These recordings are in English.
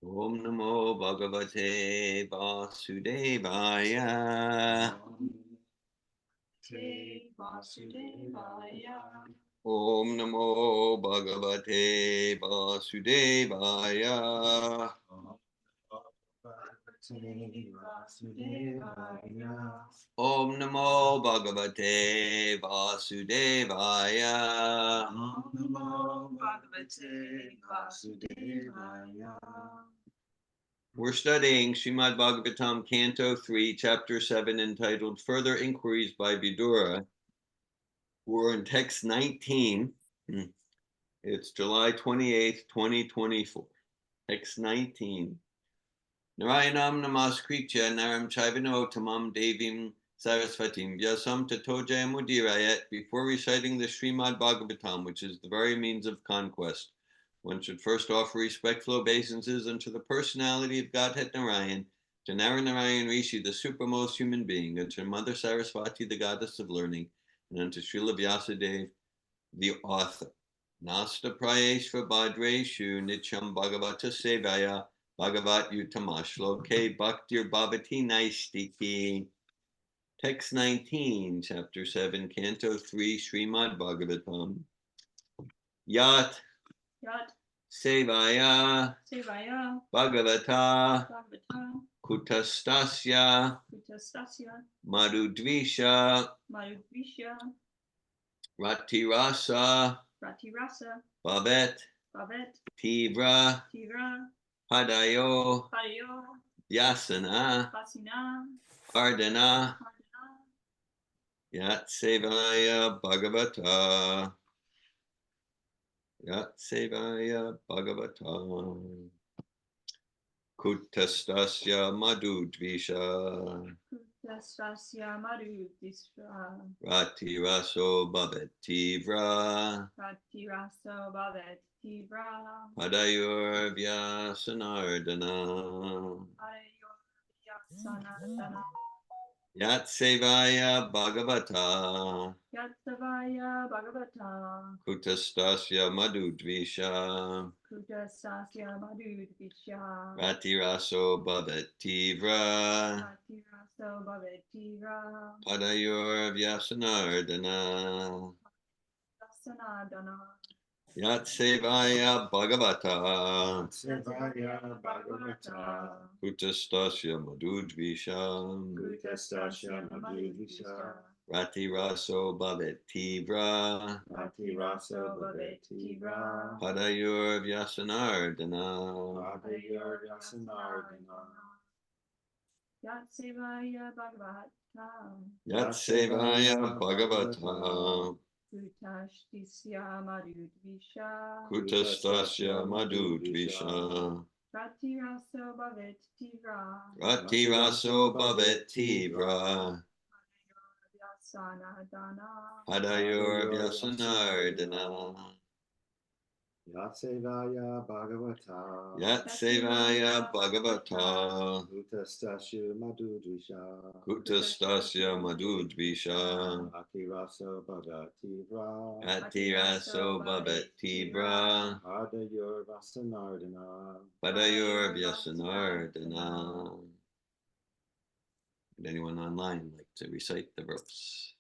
Om Namo Bhagavate Vasudevaya. Om Namo Bhagavate Vasudevaya. Om Namo Bhagavate Vasudevaya. Om Namo Bhagavate Vasudevaya. We're studying Srimad Bhagavatam, Canto 3, Chapter 7, entitled Further Inquiries by Vidura. We're in text 19. It's July 28th, 2024. Text 19. Narayanam namaskritya naram chaivano tamam devim sarasvatim vyasam tato jayamudirayat. Before reciting the Srimad Bhagavatam, which is the very means of conquest, one should first offer respectful obeisances unto the personality of Godhead Narayan, to Narayan Rishi, the supremmost human being, and to Mother Saraswati, the goddess of learning, and unto Srila Vyasadeva, the author. Nasta prayeshva bhadreshu nityam bhagavata sevaya bhagavat utamashloke bhaktir bhavati naistiki. Text 19, Chapter 7, Canto 3, Srimad Bhagavatam. Yat Sevaya Bhagavata Kutastasya Madhudvisha Ratirasa Bhavet Tivra Padayo Vyasana Ardana Yat Sevaya Bhagavata Yat Sevaya Bhagavata Kutastasya Madhudvisha Ratiraso Bhavet Tivra Padayur Vyasanardana Yat Sevaya Bhagavata Kutastasya Madhudvisha Ratiraso Bhavet Tivra Padayur Vyasanardana Yat Sevaya Bhagavata Kutastasya Madhudvisha Ratiraso Bhavet Tivra Padayur Vyasanardana Yat Sevaya Bhagavata Kutastasya Madhudvisha Ratiraso Bhavet Tivra Padayur Vyasanardana Yat Sevaya Bhagavata Yat Sevaya Bhagavata Kutastasya Madhudvisha Atiraso Bhavat Atiraso Bhavet Tivra Padayur Vyasanardana Padayur Vyasanardana. Would anyone online like to recite the verse?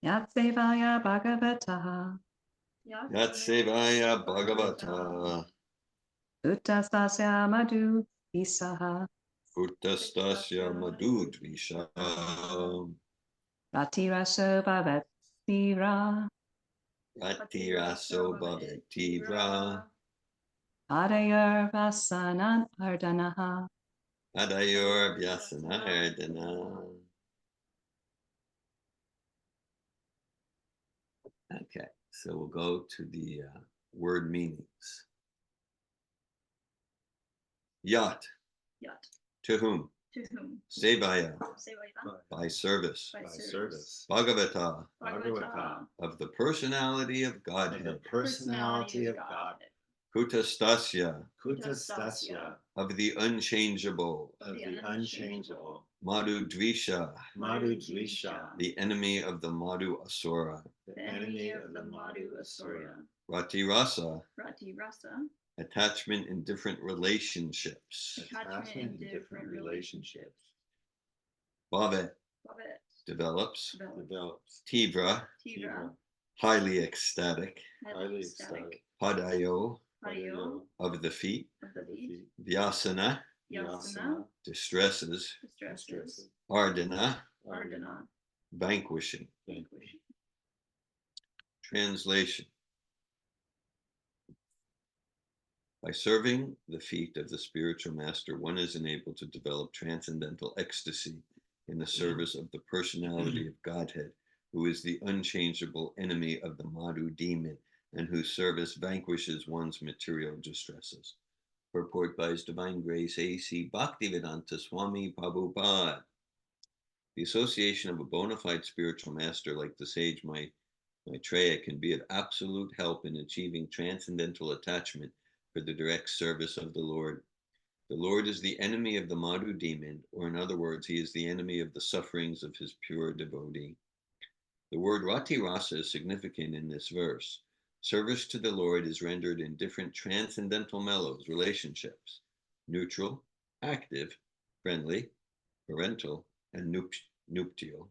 Yat Sevaya Bhagavata Yat Sevaya Bhagavata Uttastasya Madhu Isaha Uttastasya Madhudvisha Ratiraso Bhavet Tivra Ratiraso Bhavet Tivra Adayur Vasanan Ardanaha. Padayur Vyasanardana. Okay, so we'll go to the word meanings. Yat. To whom? Sevaya. By service. Bhagavata. Of the personality of Godhead. Kutastasya. Of the unchangeable. Madhu Drisha, Madhu Drisha, the enemy of the Madhu Asura. the enemy of the Madhu Asura. Rati Rasa, Rati Rasa, attachment in different relationships. Attachment in different relationships. Bhavet, Bhavet, develops. Develops. Tivra, Tivra, highly ecstatic. Highly ecstatic. Padayo, Hariyo, of the feet. of the feet, Vyasana, Yasana, distresses. distresses, Ardana, Ardana, vanquishing. vanquishing. Translation. By serving the feet of the spiritual master, one is enabled to develop transcendental ecstasy in the service of the personality of Godhead, who is the unchangeable enemy of the Madhu demon, and whose service vanquishes one's material distresses. Purport by His Divine Grace A.C. Bhaktivedanta Swami Prabhupada. The association of a bona fide spiritual master like the sage Maitreya can be of absolute help in achieving transcendental attachment for the direct service of the Lord. The Lord is the enemy of the Madhu demon, or in other words, he is the enemy of the sufferings of his pure devotee. The word Rati Rasa is significant in this verse. Service to the Lord is rendered in different transcendental mellows, relationships: neutral, active, friendly, parental, and nuptial.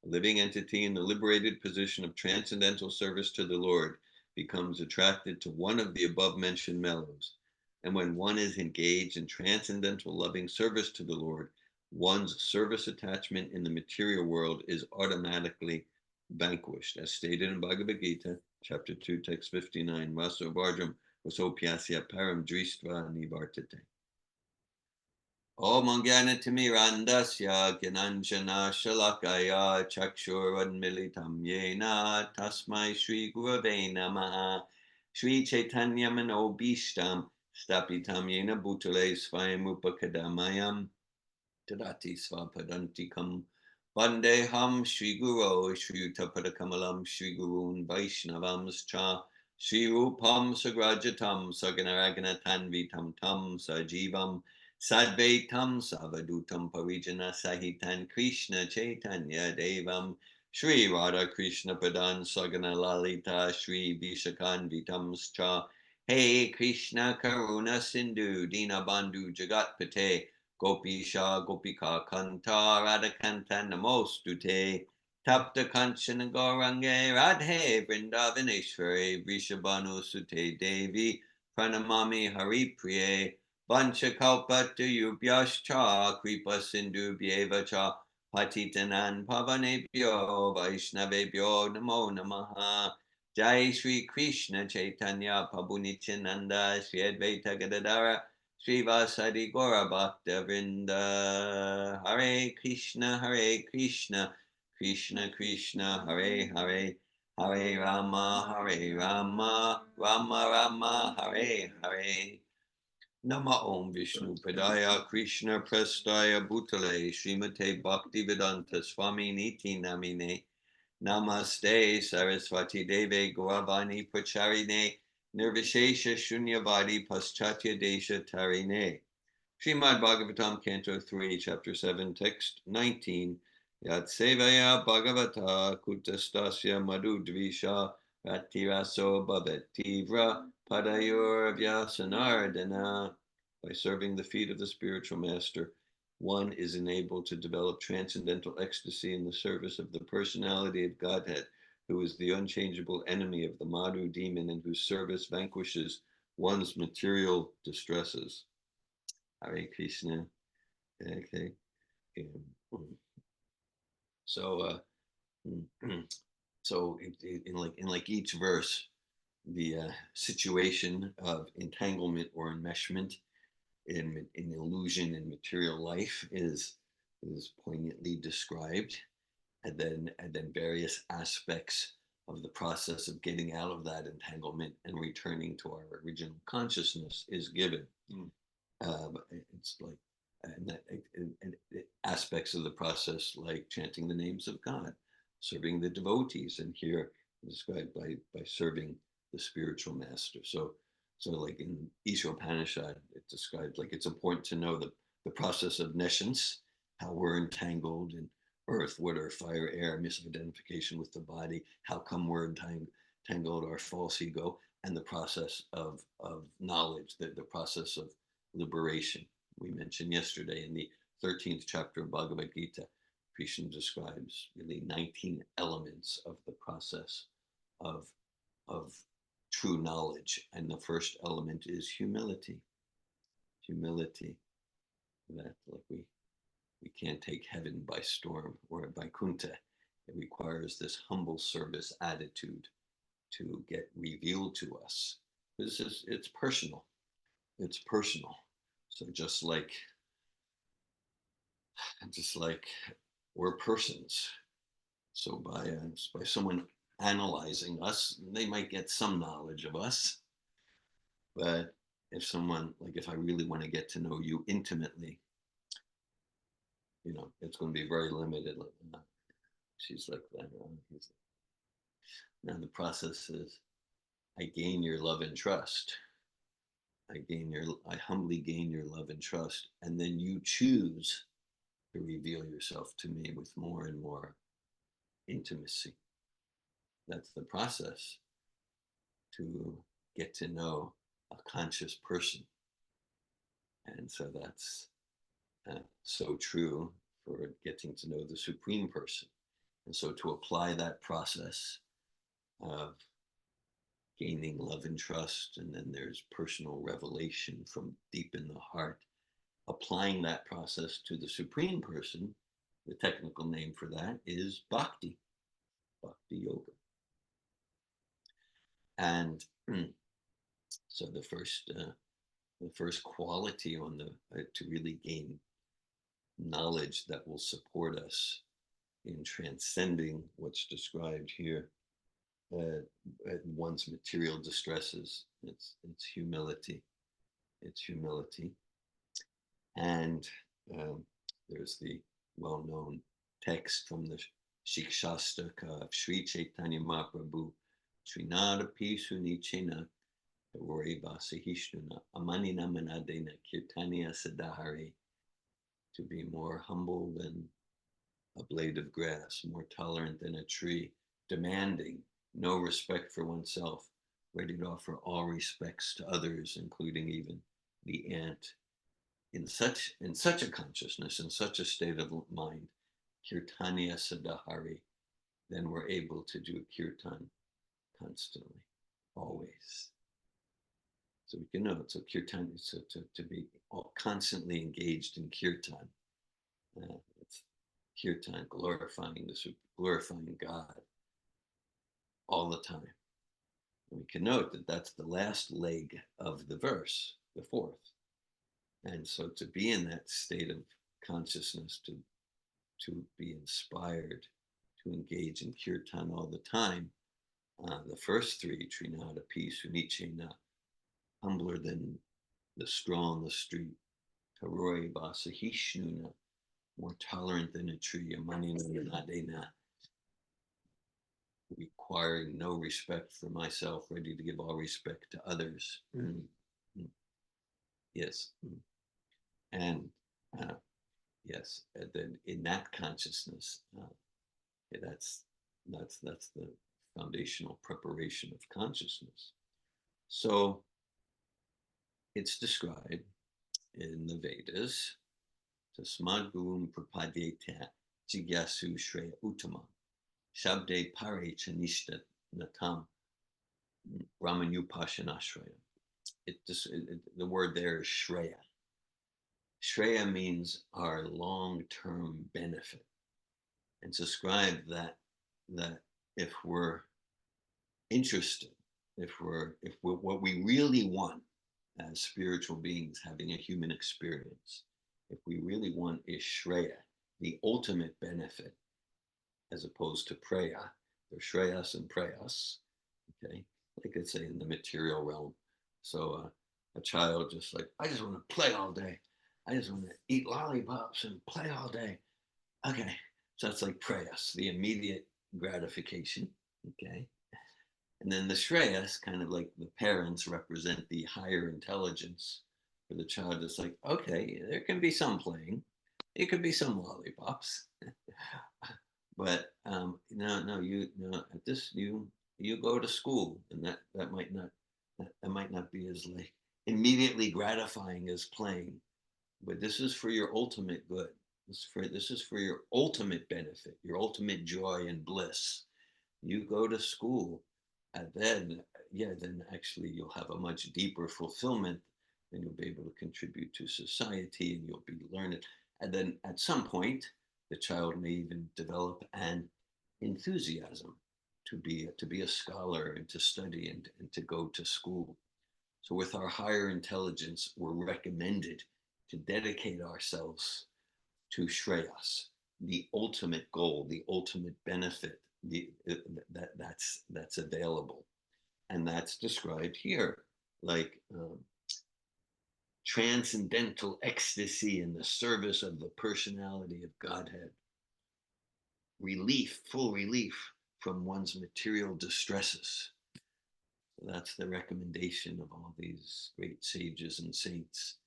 A living entity in the liberated position of transcendental service to the Lord becomes attracted to one of the above-mentioned mellows. And when one is engaged in transcendental loving service to the Lord, one's service attachment in the material world is automatically vanquished, as stated in Bhagavad Gita, chapter 2, text 59, Vaso Vajram Vasopyasya Param Dristva Nivartate. Om Jnanatimirandasya Gyananjana Shalakaya Chakshuranmilitam Yena Tasmai Shri Gurave Namaha Shri Chaitanya Manobishtam Stapitam Yena Bhutale Svayam Upakadamayam Tadati Svapadantikam Vandeham Shri Guru Shri Utapadakamalam Shri Gurun Vaishnavamscha Shri Rupam Sagrajatam Saganaraganatam Vitam Tam Sajivam Sadvaitam Savadutam Parijana Sahitan Krishna Chaitanya Devam Shri Radha Krishna Padan Sagana Lalita Shri Vishakan Vitamscha Hey Krishna Karuna Sindhu Dinabandhu Jagatpate Gopisha Gopika Kanta Radhakanta Namostute Tapta Kanchana Gaurange Radhe Vrindavaneshwari Vrishabhanu Sute Devi Pranamami Hari Priye Vanchakalpatayubhyascha Kripa Sindhubhyevacha Patitanan Pavanebhyo Vaishnavebhyo Namo Namaha Jai Shri Krishna Chaitanya Prabhu Nityananda Shri Advaita Gadadara Shri Vasadi Gaura Bhakta Vrinda Hare Krishna Krishna Krishna Hare Hare Hare Rama Rama Rama Hare Hare Nama Om Vishnu Padaya Krishna Prestaya Bhutale Srimate Bhaktivedanta Swami Niti Namine Namaste Saraswati Deve Gauravani Pracharine Nirvishesha Shunyavadi Paschatya Desha Tarine. Srimad Bhagavatam Canto 3, Chapter 7, Text 19. Yat Sevaya Bhagavata Kutastasya Madhu Dvisha Ratiraso Bhavet Tivra Padayor Vyasanardana. By serving the feet of the spiritual master, one is enabled to develop transcendental ecstasy in the service of the personality of Godhead, who is the unchangeable enemy of the Madhu demon and whose service vanquishes one's material distresses. Hare Krishna. Okay. So, in each verse, the situation of entanglement or enmeshment in illusion in material life is poignantly described, and then various aspects of the process of getting out of that entanglement and returning to our original consciousness is given. It's like and aspects of the process like chanting the names of God, serving the devotees, and here described by serving the spiritual master. So like in Ishopanishad, it described like it's important to know the process of nescience how we're entangled in earth, water, fire, air, misidentification with the body, how come we're entangled, our false ego, and the process of knowledge, the process of liberation. We mentioned yesterday in the 13th chapter of Bhagavad Gita, Krishna describes really 19 elements of the process of true knowledge. And the first element is humility. Humility. That like we can't take heaven by storm or by kunta. It requires this humble service attitude to get revealed to us. It's personal. It's personal. So just like we're persons. So by someone analyzing us, they might get some knowledge of us. But if someone, like if I really want to get to know you intimately, it's going to be very limited. She's like that. Now the process is, I gain your love and trust. I humbly gain your love and trust, and then you choose to reveal yourself to me with more and more intimacy. That's the process to get to know a conscious person. And so that's so true for getting to know the Supreme Person. And so to apply that process of gaining love and trust, and then there's personal revelation from deep in the heart, applying that process to the Supreme Person, the technical name for that is bhakti yoga. And so the first quality on to really gain knowledge that will support us in transcending what's described here, one's material distresses. It's humility. It's humility. And there's the well-known text from the Shikshastaka of Sri Chaitanya Mahaprabhu, Srinadapi Sunichena Rori Vasahishnuna Amanina Manadena Kirtania Sadahari, to be more humble than a blade of grass, more tolerant than a tree, demanding no respect for oneself, ready to offer all respects to others, including even the ant. In such a consciousness, in such a state of mind, Kirtania Sadahari, then we're able to do kirtan constantly, always. So we can know it. So kirtan, so to be constantly engaged in kirtan. It's kirtan, glorifying God all the time. And we can note that that's the last leg of the verse, the fourth. And so to be in that state of consciousness, to be inspired, to engage in kirtan all the time, the first three, Trinada, peace, Unichena, humbler than the straw on the street, Karoi Vasahishnuna, more tolerant than a tree, Amanina Nadena, requiring no respect for myself, ready to give all respect to others. Yes. And yes, then in that consciousness, that's the foundational preparation of consciousness. So it's described in the Vedas, Tasmad Gurum Prapadyeta Jigyasu Shreya Uttamam Shabde Pare Chanishta Natam Ramanyupashanashraya. The word there is Shreya. Shreya means our long-term benefit. And it's described that if we're interested, if we're what we really want as spiritual beings having a human experience, if we really want is Shreya, the ultimate benefit, as opposed to Preya, there's Sreyas and Preyas, okay? They could say in the material realm. So a child just like, I just want to play all day. I just want to eat lollipops and play all day. Okay, so that's like Preyas, the immediate gratification, okay? And then the Shreyas, kind of like the parents, represent the higher intelligence for the child. It's like, okay, there can be some playing, It could be some lollipops, but no, at this you go to school, and that might not that might not be as like immediately gratifying as playing, but this is for your ultimate good. This is for your ultimate benefit, your ultimate joy and bliss. You go to school, and then actually you'll have a much deeper fulfillment, and you'll be able to contribute to society, and you'll be learning. And then at some point, the child may even develop an enthusiasm to be a scholar and to study and to go to school. So with our higher intelligence, we're recommended to dedicate ourselves to Shreyas, the ultimate goal, the ultimate benefit, that's available, and that's described here, like transcendental ecstasy in the service of the personality of Godhead, relief, full relief from one's material distresses. That's the recommendation of all these great sages and saints,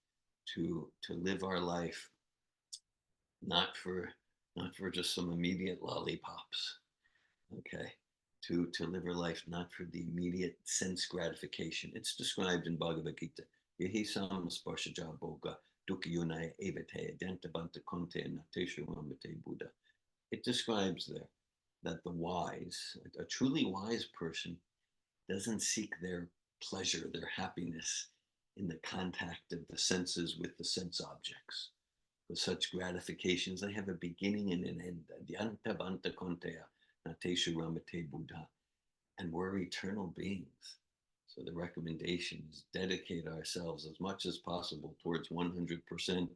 to live our life not for just some immediate lollipops, okay, to live our life not for the immediate sense gratification. It's described in Bhagavad Gita. Yehi sam sparshaja boga dukkhyunaya evate adantabanta konte nateshu mamate Buddha. It describes there that the wise, a truly wise person, doesn't seek their pleasure, their happiness in the contact of the senses with the sense objects. With such gratifications, they have a beginning and an end. And we're eternal beings. So the recommendation is dedicate ourselves as much as possible towards 100%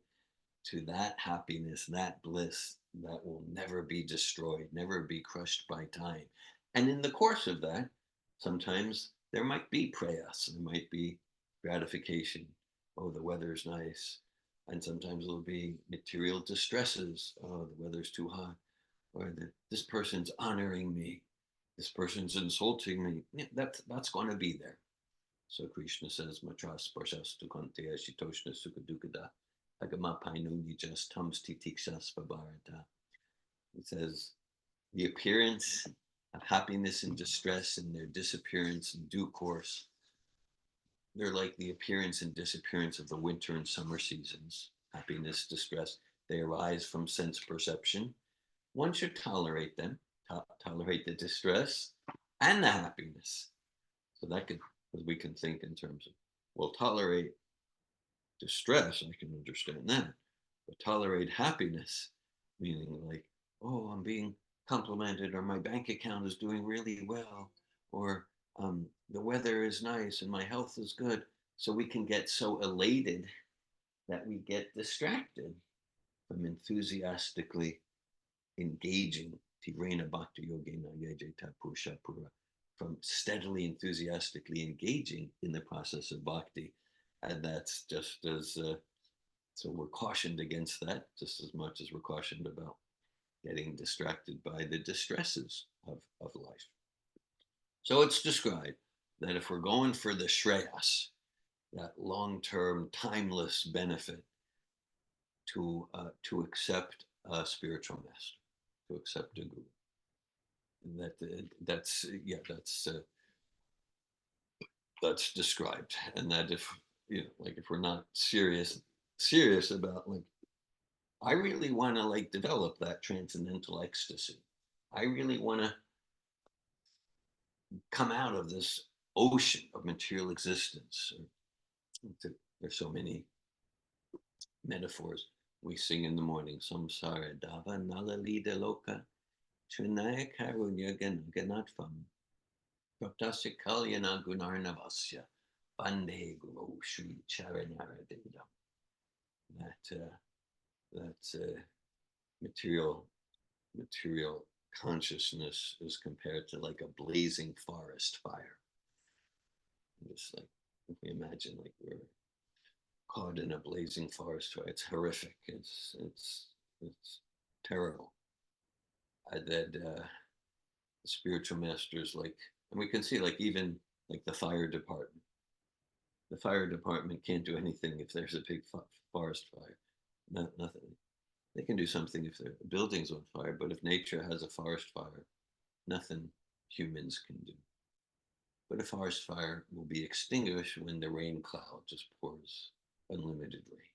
to that happiness, that bliss that will never be destroyed, never be crushed by time. And in the course of that, sometimes there might be preyas, there might be gratification. Oh, the weather's nice. And sometimes it'll be material distresses. Oh, the weather's too hot. Or this person's honoring me. This person's insulting me. Yeah, that's going to be there. So Krishna says, Matras Parshas Tukanteya Shitoshna Sukadukada Agama Painuni just Tums Titikshas Vabarata. It says the appearance of happiness and distress and their disappearance in due course. They're like the appearance and disappearance of the winter and summer seasons. Happiness, distress, they arise from sense perception. One should tolerate them, tolerate the distress and the happiness. So that could, we can think in terms of, well, tolerate distress, I can understand that. But tolerate happiness, meaning like, oh, I'm being complimented, or my bank account is doing really well, or the weather is nice and my health is good. So we can get so elated that we get distracted from enthusiastically engaging, from steadily, enthusiastically engaging in the process of bhakti. And that's just as, so we're cautioned against that just as much as we're cautioned about getting distracted by the distresses of life. So it's described that if we're going for the Shreyas, that long-term, timeless benefit, to accept a spiritual master, to accept a guru. And that's described, and that if if we're not serious about like, I really want to like develop that transcendental ecstasy. I really want to come out of this ocean of material existence. There's so many metaphors. We sing in the morning, samsara dava nalalida loka trinaya karunya ganatvam praptasya kalyana gunarnavasya bande guru shri charanara devadam. That material consciousness is compared to like a blazing forest fire. Just like, if we imagine like we're caught in a blazing forest fire, it's horrific. It's terrible. The spiritual masters, like, and we can see like even like the fire department. The fire department can't do anything if there's a big forest fire. Nothing. They can do something if their building's on fire, but if nature has a forest fire, nothing humans can do. But a forest fire will be extinguished when the rain cloud just pours unlimitedly.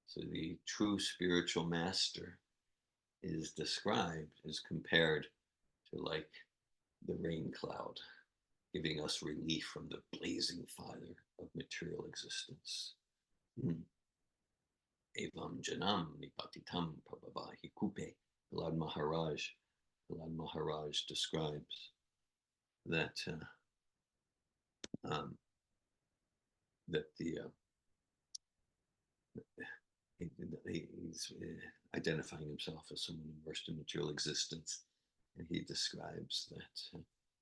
So the true spiritual master is described, is compared to like the rain cloud, giving us relief from the blazing fire of material existence. Evam janam nipatitam prabhavahi kupe. Prahlad Maharaj describes that that he's identifying himself as someone immersed in material existence, and he describes that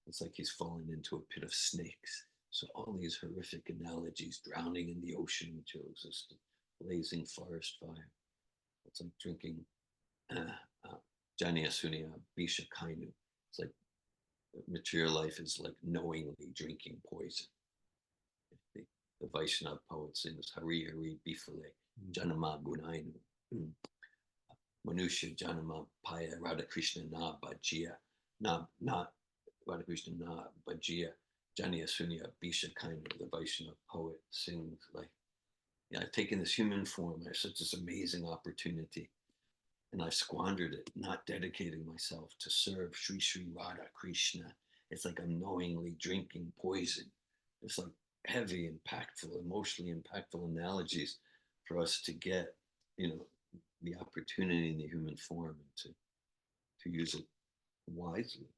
it's like he's fallen into a pit of snakes. So all these horrific analogies: drowning in the ocean of material existence, blazing forest fire. It's like drinking Janya Sunya Bisha Kainu. It's like material life is like knowingly drinking poison. The Vaishnava poet sings Hari Hari Bifale Janama Gunainu Manusha Janama Paya Radha Krishna Na Bajia Na Radha Krishna Na Bajia Janya Sunya Bisha Kainu. The Vaishnava poet sings like, yeah, I've taken this human form. I have such this amazing opportunity, and I've squandered it, not dedicating myself to serve Sri Sri Radha Krishna. It's like I'm knowingly drinking poison. It's like heavy, impactful, emotionally impactful analogies for us to get, the opportunity in the human form and to use it wisely.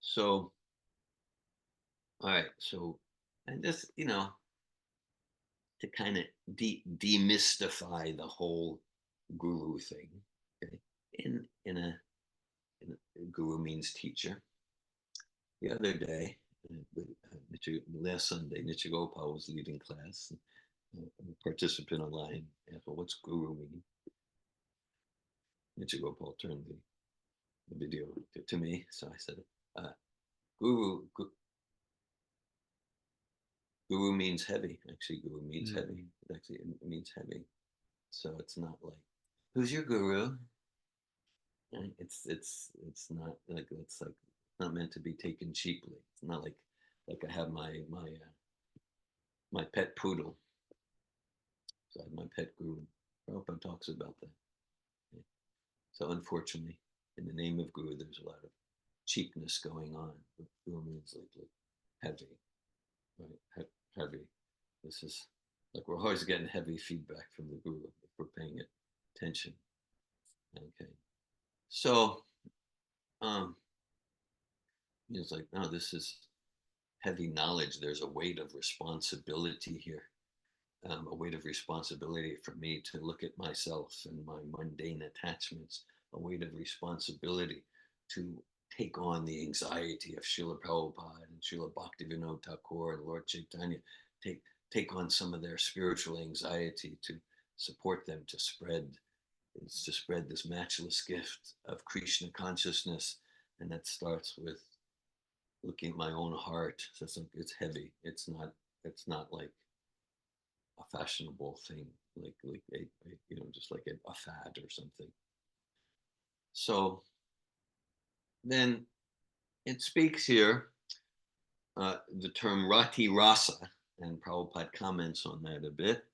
So, all right. So, and just, to kind of demystify the whole guru thing. Okay? In a guru means teacher. The other day, last Sunday, Nichigopal was leading class. A participant online asked, well, what's guru mean? Nichigopal turned the video to me. So I said, guru means heavy. Actually, guru means heavy. Actually, it means heavy. So it's not like, who's your guru? And it's not like, it's like not meant to be taken cheaply. It's not like I have my pet poodle. So I have my pet guru. Prabhupada talks about that. Yeah. So unfortunately, in the name of guru, there's a lot of cheapness going on. But guru means like heavy, right? Heavy. This is like we're always getting heavy feedback from the guru if we're paying attention. Okay. So it's like, no, this is heavy knowledge. There's a weight of responsibility here. A weight of responsibility for me to look at myself and my mundane attachments, a weight of responsibility to take on the anxiety of Srila Prabhupada and Srila Bhaktivinoda Thakur and Lord Chaitanya, take on some of their spiritual anxiety to support them to spread this matchless gift of Krishna consciousness. And that starts with looking at my own heart. So it's heavy. It's not like a fashionable thing, like a just like a fad or something. So then it speaks here the term rati rasa, and Prabhupada comments on that a bit.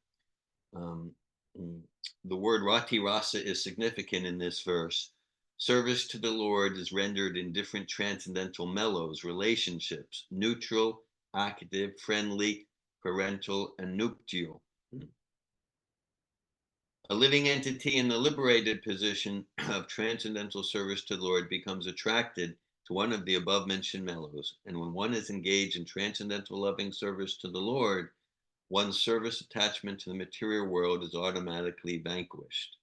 The word rati rasa is significant in this verse. Service to the Lord is rendered in different transcendental mellows, relationships: neutral, active, friendly, parental, and nuptial. A living entity in the liberated position of transcendental service to the Lord becomes attracted to one of the above mentioned mellows. And when one is engaged in transcendental loving service to the Lord, one's service attachment to the material world is automatically vanquished.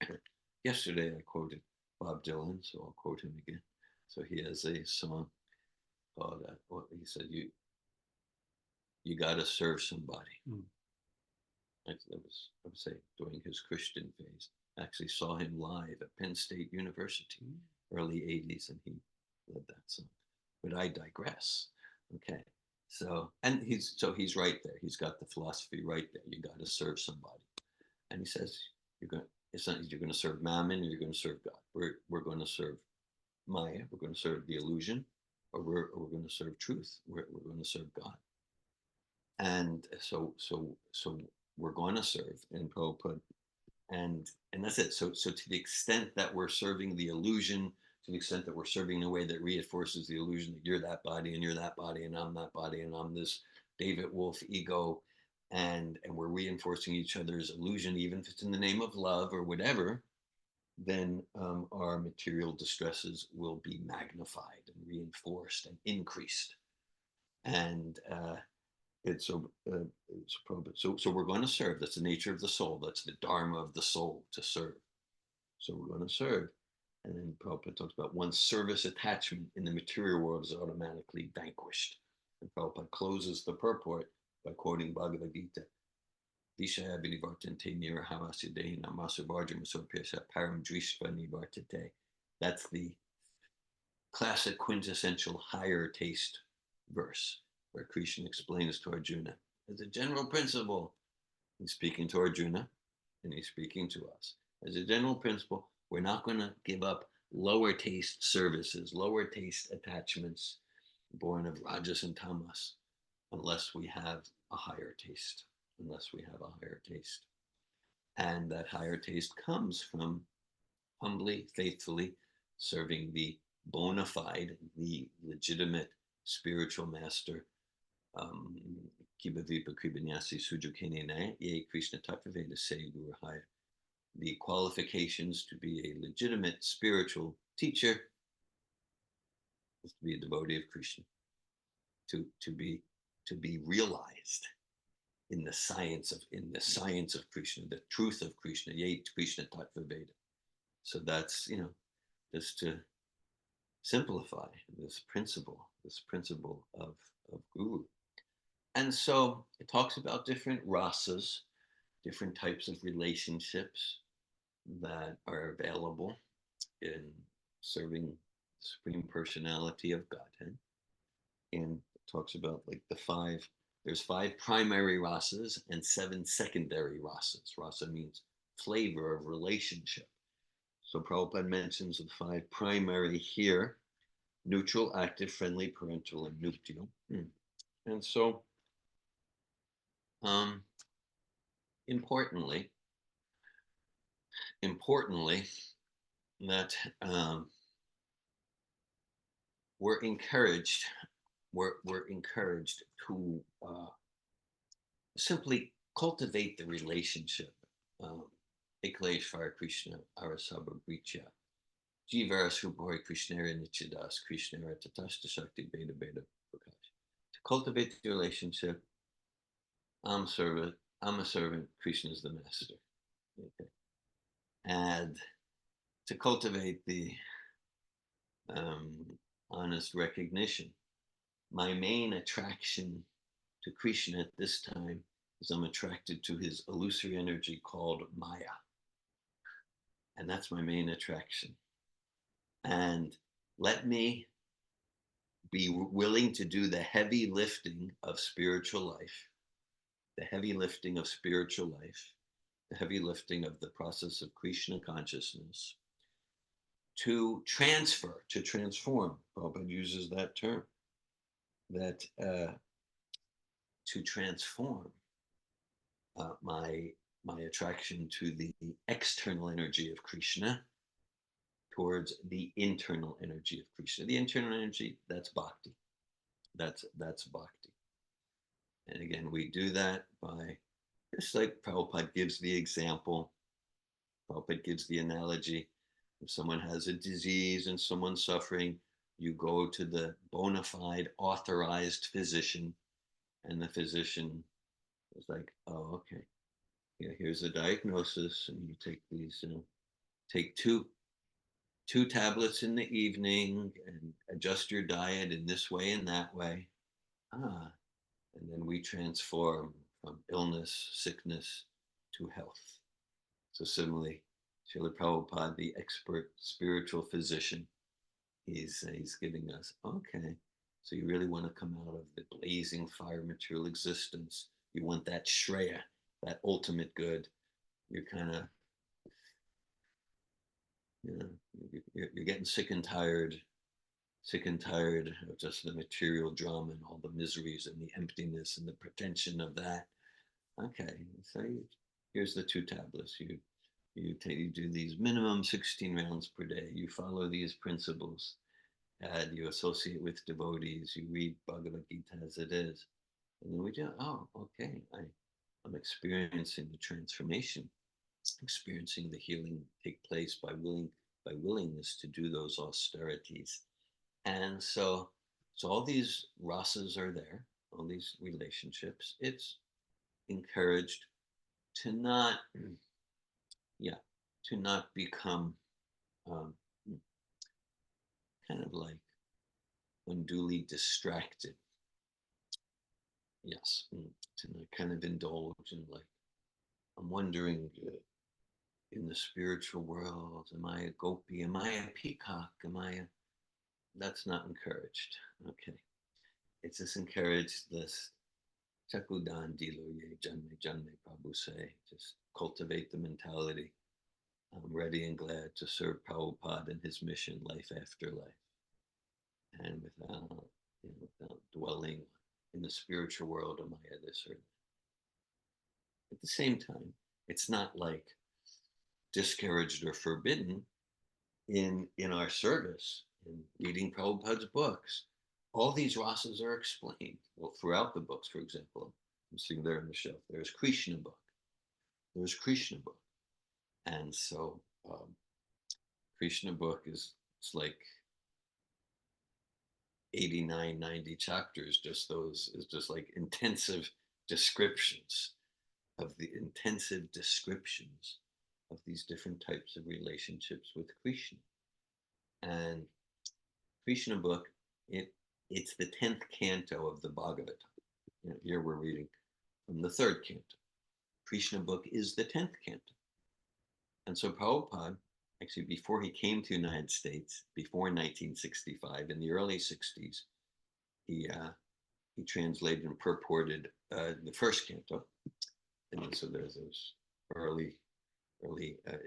Yesterday I quoted Bob Dylan, so I'll quote him again. So he has a song called, he said, you got to serve somebody. That was, I would say, during his Christian phase. I actually saw him live at Penn State University, early 80s, and he led that song. But I digress. Okay. So he's right there. He's got the philosophy right there. You got to serve somebody. And he says, it's not you're going to serve Mammon or you're going to serve God. We're going to serve Maya. We're going to serve the illusion, or we're going to serve truth. We're going to serve God. And so we're going to serve in Prabhupada, and that's it. So to the extent that we're serving the illusion, to the extent that we're serving in a way that reinforces the illusion that you're that body and you're that body and I'm that body and I'm this David Wolf ego, and we're reinforcing each other's illusion, even if it's in the name of love or whatever, then our material distresses will be magnified and reinforced and increased. And it's so we're going to serve. That's the nature of the soul. That's the dharma of the soul, to serve. So we're going to serve. And then Prabhupada talks about one's service attachment in the material world is automatically vanquished. And Prabhupada closes the purport by quoting Bhagavad Gita. Vishaya vinivartante nirahawasya dehina masubharja masopyasa param drishva nivartate. That's the classic quintessential higher taste verse, where Krishna explains to Arjuna, as a general principle, he's speaking to Arjuna and he's speaking to us. As a general principle, we're not going to give up lower taste services, lower taste attachments born of Rajas and Tamas, unless we have a higher taste, And that higher taste comes from humbly, faithfully serving the bona fide, the legitimate spiritual master, Kibavipa Kribanyasi Sujukenene, Ye Krishna Tattva Se Guru. The qualifications to be a legitimate spiritual teacher is to be a devotee of Krishna, to be realized in the science of Krishna, the truth of Krishna, Ye Krishna Tattva Veda. So that's, just to simplify this principle of guru. And so it talks about different rasas, different types of relationships that are available in serving the Supreme Personality of Godhead. And it talks about there's 5 primary rasas and 7 secondary rasas. Rasa means flavor of relationship. So Prabhupada mentions the 5 primary here: neutral, active, friendly, parental, and nuptial. And so, importantly, that we're encouraged to simply cultivate the relationship. Ekleshvara Krishna Arasabha Bricha. Jivara Subhori Krishnara Nichidas Krishnara Tatashta Shakti Beta Beta Prakash. To cultivate the relationship, I'm a servant, Krishna is the master. Okay. And to cultivate the honest recognition, my main attraction to Krishna at this time is I'm attracted to his illusory energy called Maya. And that's my main attraction. And let me be willing to do the heavy lifting of spiritual life, the heavy lifting of the process of Krishna consciousness, to transform. Prabhupada uses that term, that to transform my attraction to the external energy of Krishna towards the internal energy of Krishna. The internal energy, that's bhakti. That's bhakti. And again, we do that by, just like Prabhupada gives the example, Prabhupada gives the analogy. If someone has a disease and someone's suffering, you go to the bona fide authorized physician, and the physician is like, oh, okay, yeah, here's a diagnosis, and you take these, take two tablets in the evening and adjust your diet in this way and that way. And then we transform from illness, sickness to health. So similarly, Srila Prabhupada, the expert spiritual physician, he's giving us, okay, so you really want to come out of the blazing fire material existence. You want that Shreya, that ultimate good. You're kind of You know, you're getting sick and tired of just the material drama and all the miseries and the emptiness and the pretension of that. Okay, so here's the 2 tablets. You do these minimum 16 rounds per day. You follow these principles, and you associate with devotees. You read Bhagavad Gita as it is, and then we do. Oh, okay. I'm experiencing the transformation, experiencing the healing take place by willingness to do those austerities. And so all these rasas are there, all these relationships. It's encouraged to not, yeah, to not become um, kind of like unduly distracted. Yes, to not kind of indulge in like, I'm wondering, in the spiritual world, am I a gopi? Am I a peacock? That's not encouraged. Okay. It's just encouraged this Chakudan Dilo Ye Janme Janme Prabhu say, just cultivate the mentality. I'm ready and glad to serve Prabhupada in his mission, life after life. And without dwelling in the spiritual world of Maya, this or that. At the same time, it's not like discouraged or forbidden in our service, in reading Prabhupada's books. All these rasas are explained. Well, throughout the books, for example, I'm seeing there on the shelf, there's Krishna book. There's Krishna book. And so Krishna book it's like 89, 90 chapters, just those is just like intensive descriptions of these different types of relationships with Krishna. And Krishna book, it's the 10th canto of the Bhagavatam. Here we're reading from the 3rd canto. Krishna book is the 10th canto. And so Prabhupada, actually before he came to the United States, before 1965, in the early 60s, he translated and purported the 1st canto. And so there's those early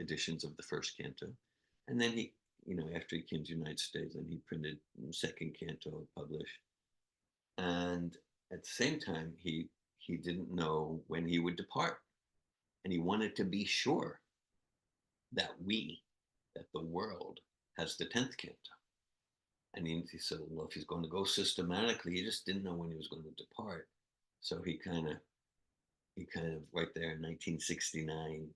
editions of the 1st canto. And then he, after he came to the United States, then he printed the 2nd canto published. And at the same time, he didn't know when he would depart. And he wanted to be sure that the world has the 10th canto. And he said, well, if he's going to go systematically, he just didn't know when he was going to depart. So he kind of right there in 1969,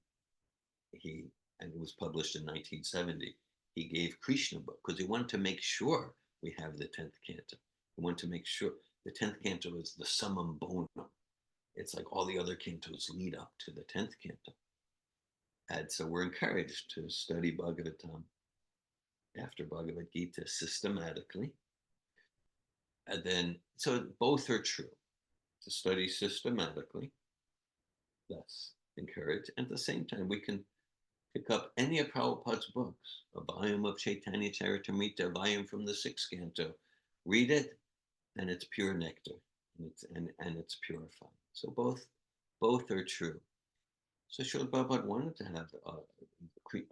and it was published in 1970, he gave Krishna book because he wanted to make sure we have the 10th canto. He wanted to make sure the 10th canto is the summum bonum. It's like all the other cantos lead up to the 10th canto. And so we're encouraged to study Bhagavatam after Bhagavad Gita systematically. And then, so both are true. To study systematically, that's encouraged. And at the same time, we can pick up any of Prabhupada's books, a volume of Chaitanya Charitamrita, a volume from the 6th canto. Read it, and it's pure nectar, and it's purified. So both are true. So Srila Prabhupada wanted to have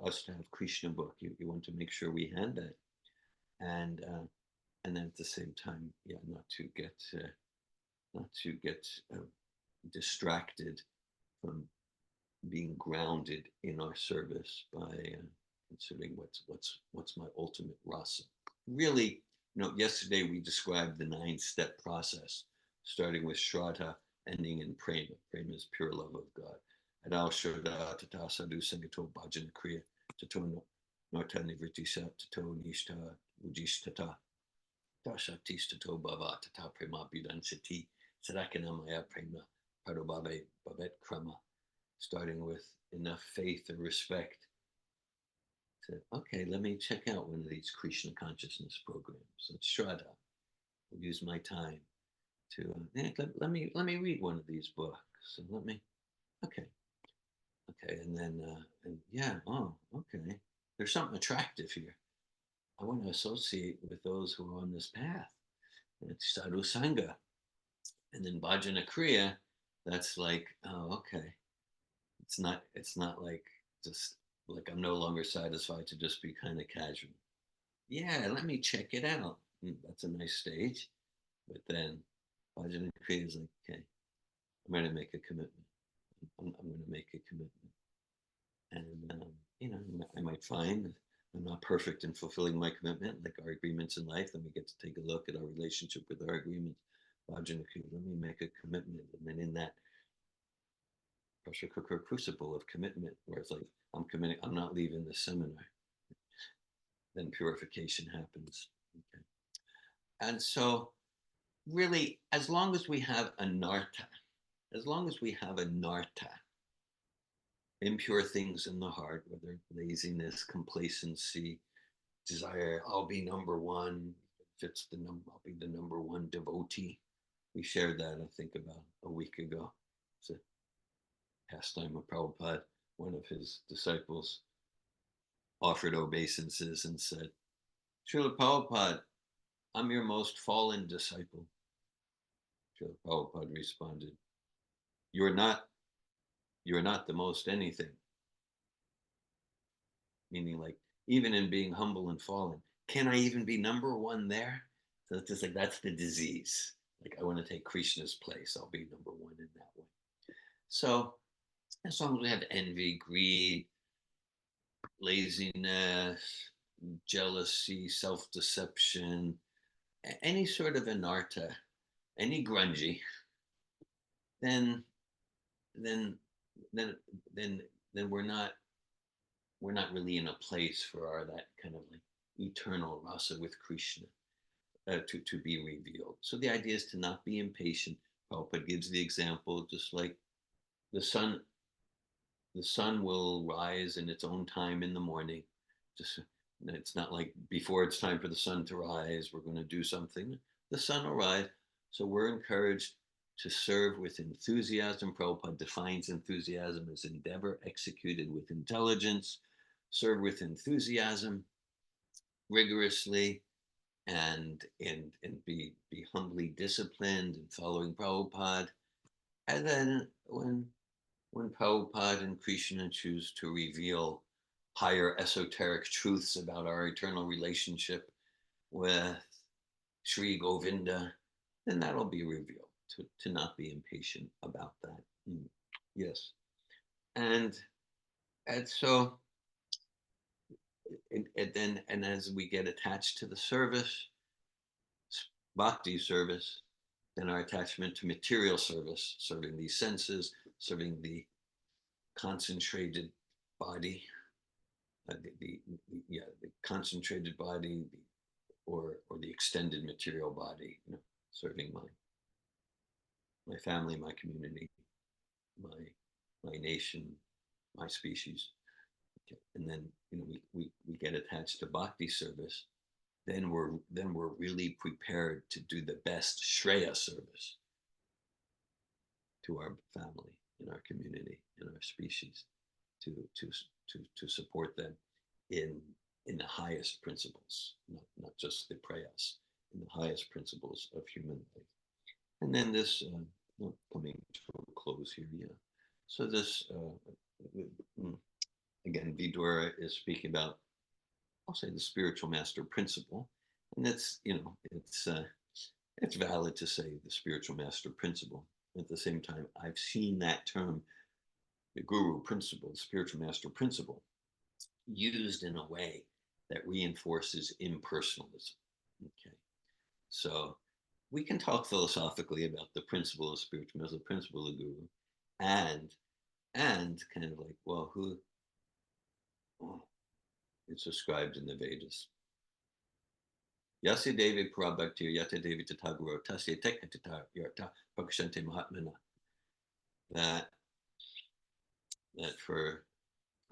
us to have Krishna book. You want to make sure we had that, and then at the same time, not to get distracted from being grounded in our service by considering what's my ultimate rasa. Really, yesterday we described the 9-step process, starting with Shraddha, ending in Prema. Prema is pure love of God. Adal Shraddha Tata Sadhu Sangato Bhajana Kriya Tato Narta Nivritisha Tato Nishta Ujishtata Tashatis Tato Bhava Tata Prema Bidansati Sadakanamaya Prema Parobhave Bhavet Krama. Starting with enough faith and respect to, okay, let me check out one of these Krishna consciousness programs. So it's Shraddha. I'll use my time to, let me read one of these books. So okay. And then, okay. There's something attractive here. I want to associate with those who are on this path. And it's Sadhu Sangha. And then Bhajana Kriya, that's like, oh, okay. It's not like just like I'm no longer satisfied to just be kind of casual. Yeah, let me check it out. That's a nice stage. But then Bhajan Kriya is like, okay, I'm going to make a commitment. I'm going to make a commitment. And, I might find I'm not perfect in fulfilling my commitment, like our agreements in life. Then we get to take a look at our relationship with our agreements. Bhajan Kriya, let me make a commitment. And then in that pressure cooker crucible of commitment, where it's like, I'm committing, I'm not leaving the seminar, then purification happens. Okay. And so really, as long as we have anartha, impure things in the heart, whether laziness, complacency, desire, I'll be number one, if it's I'll be the number one devotee. We shared that, I think, about a week ago. It's a pastime of Prabhupada. One of his disciples offered obeisances and said, Srila Prabhupada, I'm your most fallen disciple. Srila Prabhupada responded, you're not the most anything. Meaning, like, even in being humble and fallen, can I even be number one there? So it's just like, that's the disease. Like, I want to take Krishna's place. I'll be number one in that way. So as long as we have envy, greed, laziness, jealousy, self-deception, any sort of anartha, any grungy, then we're not really in a place for that kind of like eternal rasa with Krishna to be revealed. So the idea is to not be impatient. Prabhupada gives the example, just like the sun will rise in its own time in the morning. Just, it's not like before it's time for the sun to rise, we're going to do something. The sun will rise. So we're encouraged to serve with enthusiasm. Prabhupada defines enthusiasm as endeavor executed with intelligence. Serve with enthusiasm, rigorously, and be humbly disciplined and following Prabhupada. And then when Prabhupada and Krishna choose to reveal higher esoteric truths about our eternal relationship with Sri Govinda, then that'll be revealed. To not be impatient about that. Yes. And so and as we get attached to the service, bhakti service, then our attachment to material service, serving these senses, serving the concentrated body, the concentrated body, or the extended material body, serving my family, my community, my nation, my species. Okay. And then we get attached to bhakti service, then we're really prepared to do the best Shreya service to our family, in our community, in our species, to support them in the highest principles, not just the prayas, in the highest principles of human life. And then this coming to a close here, yeah. So this again, Vidura is speaking about, I'll say, the spiritual master principle, and that's it's valid to say the spiritual master principle. At the same time, I've seen that term, the guru principle, the spiritual master principle, used in a way that reinforces impersonalism. Okay, so we can talk philosophically about the principle of spiritual master, the principle of guru, and kind of like, well, who? It's ascribed in the Vedas. Yasya Devi Prabhaktir Yata Devi Tataguru Tasya Teknatita Yarta Prakashante Mahatmana. That for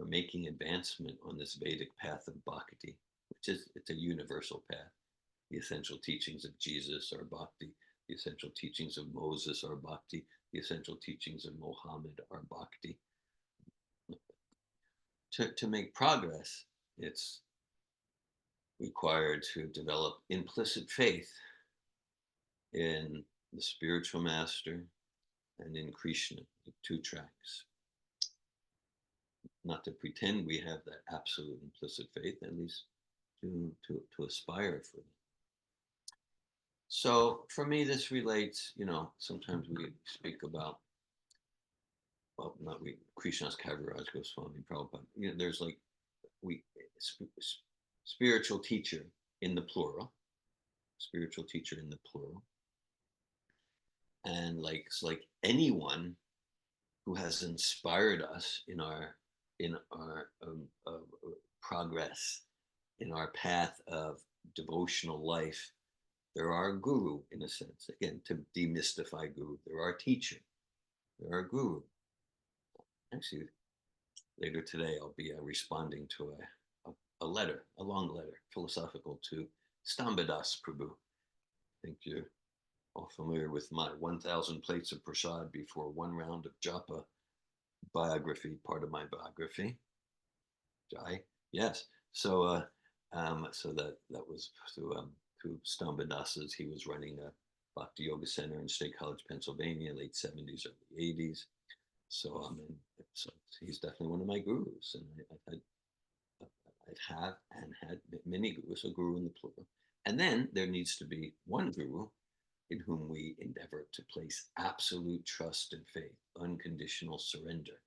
making advancement on this Vedic path of bhakti, it's a universal path. The essential teachings of Jesus are bhakti. The essential teachings of Moses are bhakti. The essential teachings of Mohammed are bhakti. To make progress, it's required to develop implicit faith in the spiritual master and in Krishna, the two tracks. not to pretend we have that absolute implicit faith, at least to aspire for that. So for me, this relates, sometimes we speak about, well, not we, Krishnadas Kaviraj Goswami Prabhupada, there's like, we, spiritual teacher in the plural, and like, it's like anyone who has inspired us in our progress, in our path of devotional life. There are guru, in a sense, again, to demystify guru. There are teacher, there are guru. Actually, later today, I'll be responding to a letter, a long letter, philosophical, to Stambadas Prabhu. I think you're all familiar with my 1,000 plates of prasad before one round of japa biography, part of my biography. Jai, yes. So, so that was through Stambadas's. He was running a Bhakti Yoga Center in State College, Pennsylvania, late 70s, early 80s. So, so he's definitely one of my gurus, and I've had many gurus, a guru in the plural. And then there needs to be one guru in whom we endeavor to place absolute trust and faith, unconditional surrender.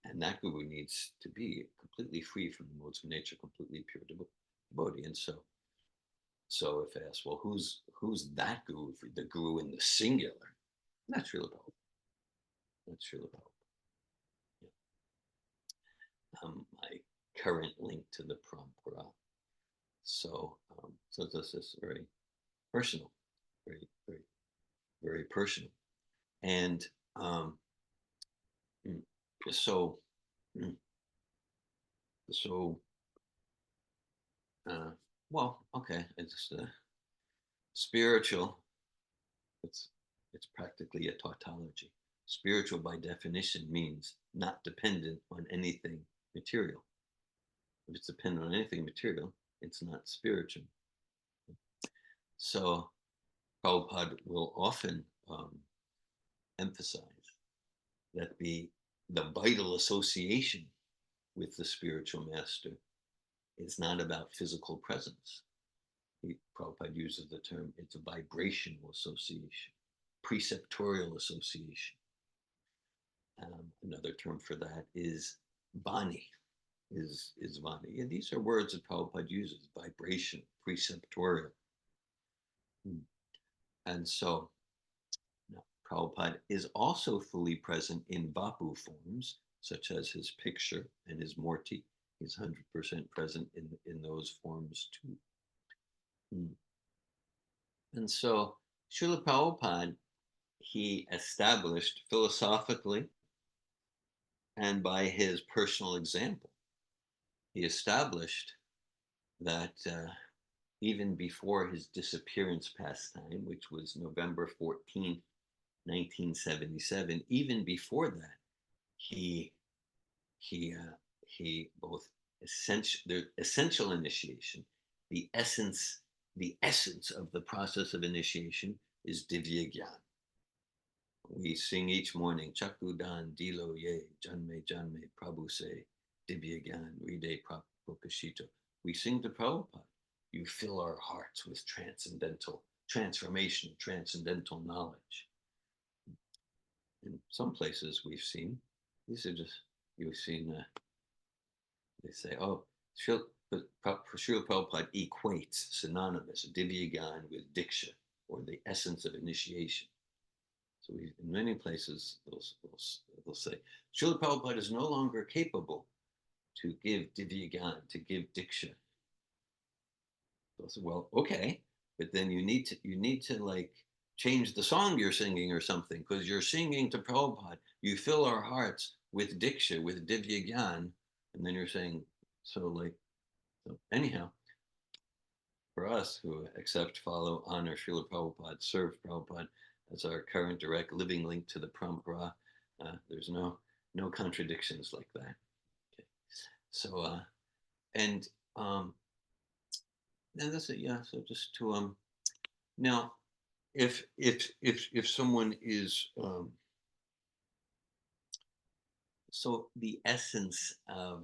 And that guru needs to be completely free from the modes of nature, completely pure devotee. And so if I ask, well, who's that guru? The guru in the singular? That's Srila Prabhupada. That's Srila Prabhupada. Yeah. My current link to the Parampara. So this is very personal, very, very, very personal. And so well, okay, it's spiritual. It's practically a tautology. Spiritual, by definition, means not dependent on anything material. If it's dependent on anything material, it's not spiritual. So Prabhupada will often emphasize that the vital association with the spiritual master is not about physical presence. Prabhupada uses the term, it's a vibrational association, preceptorial association. Another term for that is Vani, is Vani. And these are words that Prabhupada uses, vibration, preceptorial. And so now, Prabhupada is also fully present in Vapu forms, such as his picture and his Morti. He's 100% present in those forms too. And so Srila Prabhupada, he established philosophically and by his personal example, he established that even before his disappearance pastime, which was November 14th, 1977, even before that, he both the essential initiation, the essence of the process of initiation is Divya Gyan. We sing each morning, Chakudan Dilo Ye, Janme Janme Prabhu Se, Divya Gyan, Ride Prakashito. We sing to Prabhupada. You fill our hearts with transformation, transcendental knowledge. In some places we've seen, these are just, you've seen, they say, oh, Srila Prabhupada equates, synonymous, Divya Gyan with Diksha, or the essence of initiation. So in many places, they'll say, Srila Prabhupada is no longer capable to give Divya Gyan, to give Diksha. They'll say, well, okay, but then you need to like change the song you're singing or something, because you're singing to Prabhupada, you fill our hearts with Diksha, with Divya Gyan, and then you're saying, so anyhow, for us who accept, follow, honor Srila Prabhupada, serve Prabhupada as our current direct living link to the Parampara, there's no contradictions like that. Okay. So and that's it. Yeah. So just to now, if someone is So the essence of,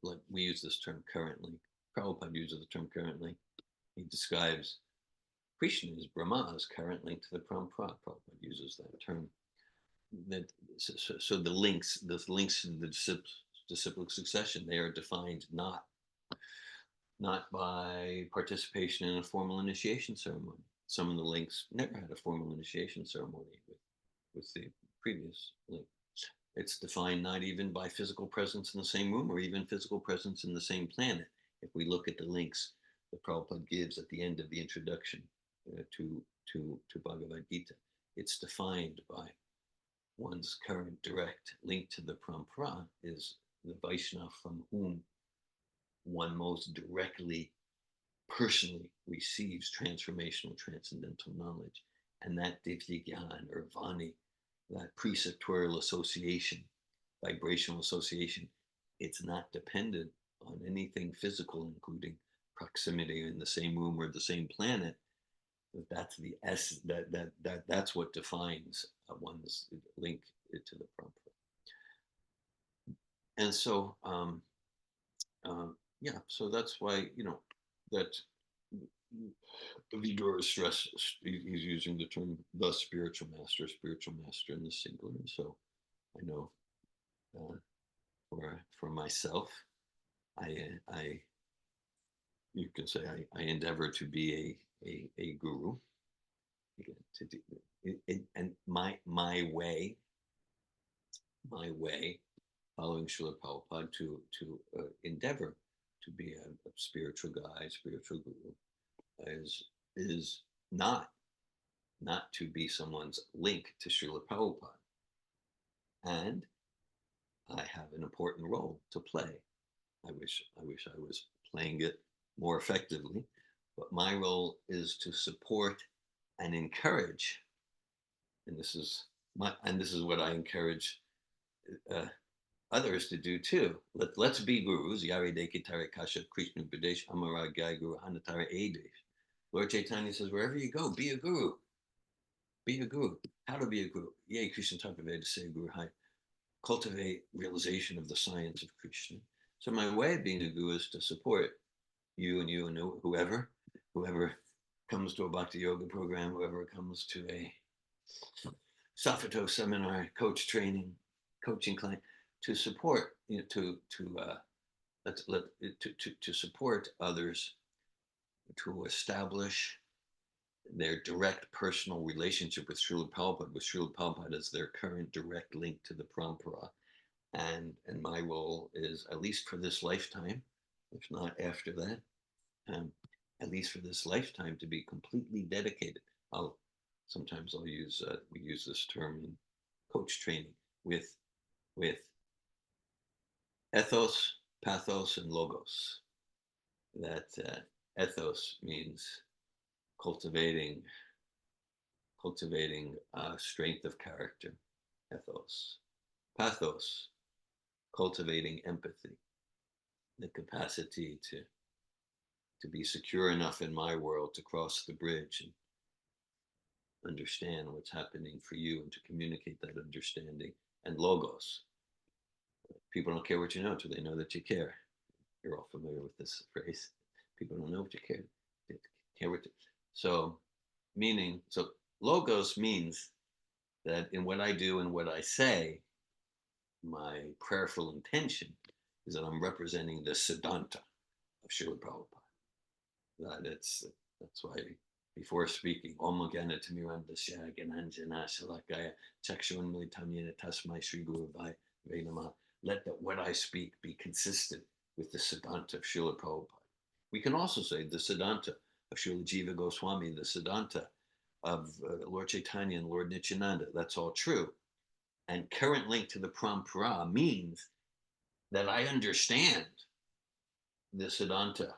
like we use this term currently, Prabhupada uses the term currently. He describes Krishna as Brahma as current link to the Parampara. Prabhupada uses that term. That so the links to the disciplic succession, they are defined not by participation in a formal initiation ceremony. Some of the links never had a formal initiation ceremony with the previous link. It's defined not even by physical presence in the same room or even physical presence in the same planet. If we look at the links that Prabhupada gives at the end of the introduction to Bhagavad Gita, it's defined by one's current direct link to the Parampara is the Vaishnava from whom one most directly, personally receives transformational, transcendental knowledge. And that Divya Gyan or Vani, that preceptorial association, vibrational association, it's not dependent on anything physical, including proximity in the same room or the same planet. That's the that's what defines one's link to the Parampara. And so yeah, so that's why, that Vidura stress, he's using the term the spiritual master in the singular. And so I know for myself, I you can say I endeavor to be a guru, to do it, and my way, following Srila Prabhupada, to endeavor to be a spiritual guide, spiritual guru, is not to be someone's link to Srila Prabhupada. And I have an important role to play. I wish I was playing it more effectively, but my role is to support and encourage, and this is what I encourage others to do too. Let's be gurus. Yari Dekitari Kasha Krishna Pradesh Amara Gai Guru Hanatara Adesh. Lord Chaitanya says, wherever you go, be a guru. Be a guru. How to be a guru? Yay, Krishna Tattva say Guru Hai. Cultivate realization of the science of Krishna. So my way of being a guru is to support you and whoever comes to a Bhakti Yoga program, whoever comes to a Safato seminar, coaching client, to support, to support others to establish their direct personal relationship with Srila Prabhupada as their current direct link to the Parampara. And my role is, at least for this lifetime, if not after that, at least for this lifetime, to be completely dedicated. Sometimes we use this term in coach training with ethos, pathos, and logos. That ethos means cultivating strength of character, ethos. Pathos, cultivating empathy, the capacity to be secure enough in my world to cross the bridge and understand what's happening for you and to communicate that understanding. And logos, people don't care what you know until they know that you care. You're all familiar with this phrase. People don't know what you care. They care what so logos means that in what I do and what I say, my prayerful intention is that I'm representing the Siddhanta of Srila Prabhupada. That's why before speaking, Om Gana Timirandasya Gananjana Shalakaya Chakshuanmilitamyena Tasmai Sri Guru Vai Venama. Let what I speak be consistent with the Siddhanta of Srila Prabhupada. We can also say the Siddhanta of Srila Jiva Goswami, the Siddhanta of Lord Chaitanya and Lord Nityananda. That's all true. And current link to the Parampara means that I understand the Siddhanta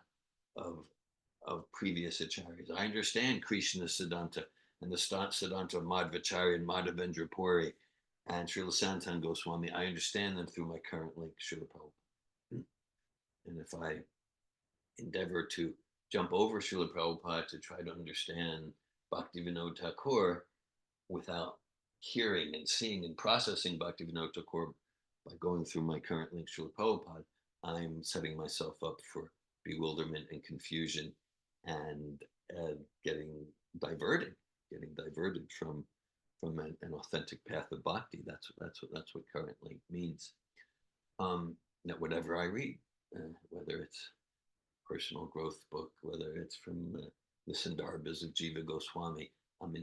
of previous acharyas. I understand Krishna's Siddhanta and the Siddhanta of Madhvacharya and Madhavendra Puri and Srila Sanatan Goswami. I understand them through my current link, Srila Prabhupada. And if I endeavor to jump over Srila Prabhupada to try to understand Bhaktivinoda Thakur without hearing and seeing and processing Bhaktivinoda Thakur by going through my current link, Srila Prabhupada, I'm setting myself up for bewilderment and confusion and getting diverted from an authentic path of bhakti. That's what current link means. That whatever I read, whether it's personal growth book, whether it's from the Sandarbhas of Jiva Goswami, I'm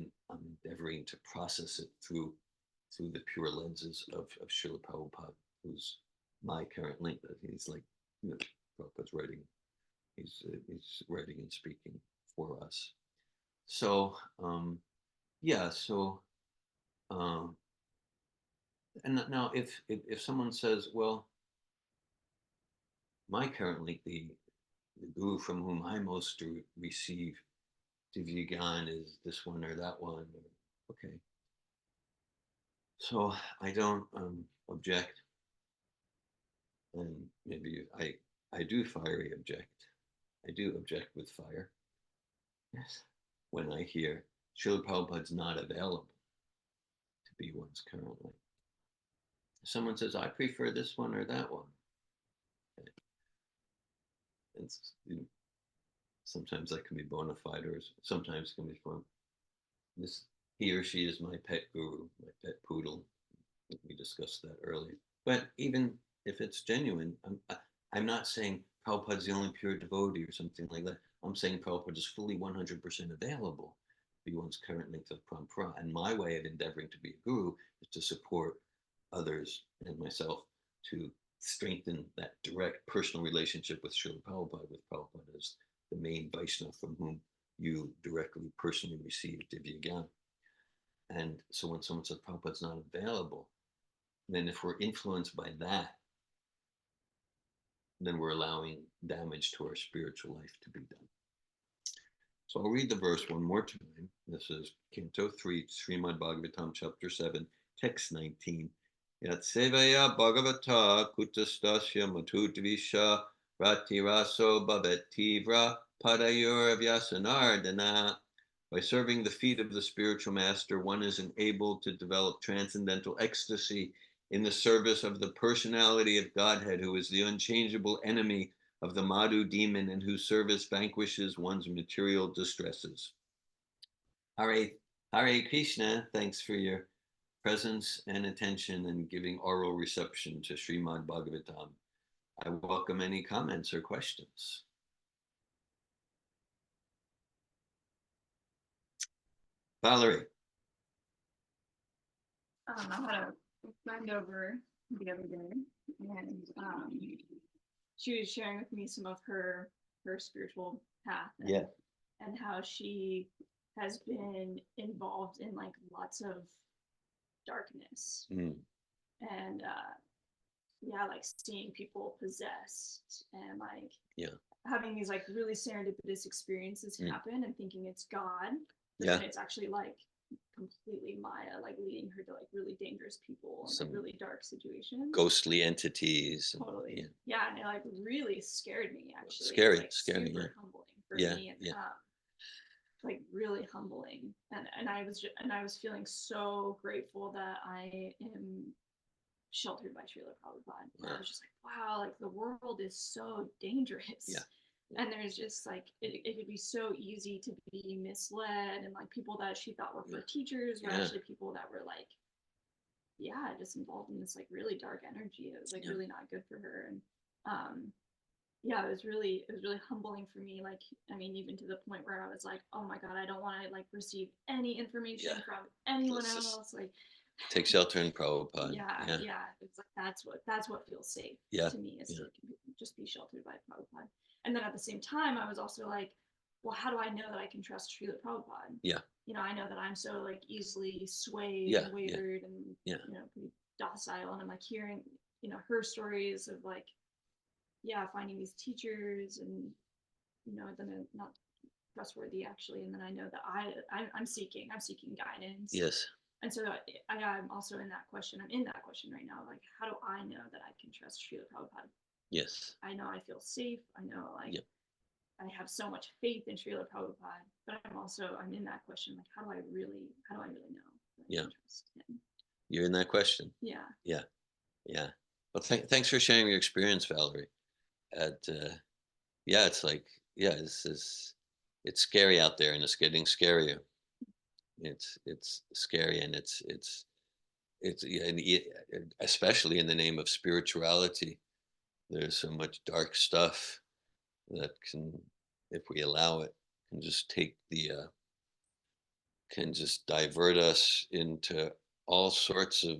endeavoring to process it through the pure lenses of Srila Prabhupada, who's my current link. He's like, Prabhupada's writing, he's writing and speaking for us. So, and now if someone says, well, my current link, the guru from whom I most receive Divya Gyan is this one or that one, okay. So I don't object, and maybe I do fiery object. I do object with fire. Yes, when I hear Srila Prabhupada's not available to be one's current link. Someone says, I prefer this one or that one. It's, sometimes that can be bona fide, or sometimes it can be from this. He or she is my pet guru, my pet poodle. We discussed that earlier. But even if it's genuine, I'm not saying Prabhupada's the only pure devotee or something like that. I'm saying Prabhupada is fully 100% available to be one's current link of parampara. And my way of endeavoring to be a guru is to support others and myself to strengthen that direct personal relationship with Srila Prabhupada, with Prabhupada as the main Vaishnava from whom you directly personally receive Divya Gyan. And so when someone says Prabhupada's not available, then if we're influenced by that, then we're allowing damage to our spiritual life to be done. So I'll read the verse one more time. This is Canto 3, Srimad Bhagavatam, Chapter 7, Text 19. Yat sevaya bhagavata kutastasya matudvisha ratiraso bhavet tivra padayur vyasanardana. By serving the feet of the spiritual master, one is enabled to develop transcendental ecstasy in the service of the personality of Godhead, who is the unchangeable enemy of the Madhu demon and whose service vanquishes one's material distresses. Hare Krishna, thanks for your presence and attention and giving oral reception to Srimad Bhagavatam. I welcome any comments or questions. Valerie. I had a friend over the other day, and she was sharing with me some of her spiritual path. And how she has been involved in like lots of darkness. And like seeing people possessed and like having these like really serendipitous experiences happen and thinking it's God, but then it's actually like completely Maya, like leading her to like really dangerous people and like really dark situations, ghostly entities. Totally. And it like really scared me actually. Scary, like, scary. Super humbling for me, and like really humbling. And I was feeling so grateful that I am sheltered by Srila Prabhupada. I was just like, wow, like the world is so dangerous. And there's just like it could be so easy to be misled, and like people that she thought were for teachers were actually people that were like just involved in this like really dark energy. It was like really not good for her. And it was really humbling for me. Like, I mean, even to the point where I was like, oh my God, I don't want to like receive any information from anyone else. Like, take shelter in Prabhupada. It's like that's what feels safe to me, is to just be sheltered by Prabhupada. And then at the same time, I was also like, well, how do I know that I can trust Srila Prabhupada? I know that I'm so like easily swayed and wavered and pretty docile, and I'm like hearing her stories of like finding these teachers and then they're not trustworthy actually, and then I know that I'm seeking guidance. And so I'm also in that question. I'm in that question right now. Like, how do I know that I can trust Srila Prabhupada? I know I feel safe. I know like I have so much faith in Srila Prabhupada, but I'm in that question. Like, how do I really know? That I can trust him? You're in that question. Yeah. Well, thanks for sharing your experience, Valerie. Yeah, it's like, yeah, it's scary out there, and it's getting scarier. It's scary, and yeah, especially in the name of spirituality. There's so much dark stuff that can, if we allow it, can just take can just divert us into all sorts of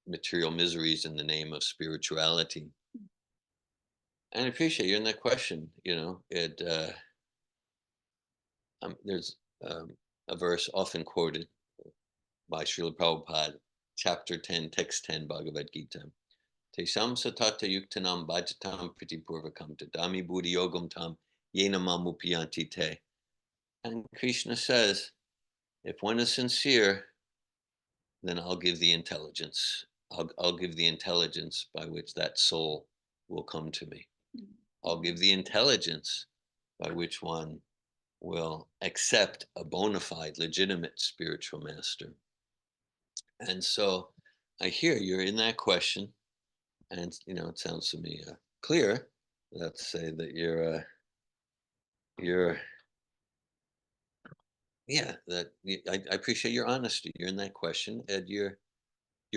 material miseries in the name of spirituality. And I appreciate you in that question. There's a verse often quoted by Srila Prabhupada, chapter 10, text 10, Bhagavad Gita. Tesham satata yuktanam bhajatam pritipurvakam tadami buddhi yogam tam yena mamupiyanti te. And Krishna says, if one is sincere, then I'll give the intelligence. I'll give the intelligence by which that soul will come to me. I'll give the intelligence by which one will accept a bona fide, legitimate spiritual master. And so I hear you're in that question, and it sounds to me clear. Let's say that I appreciate your honesty. You're in that question, and your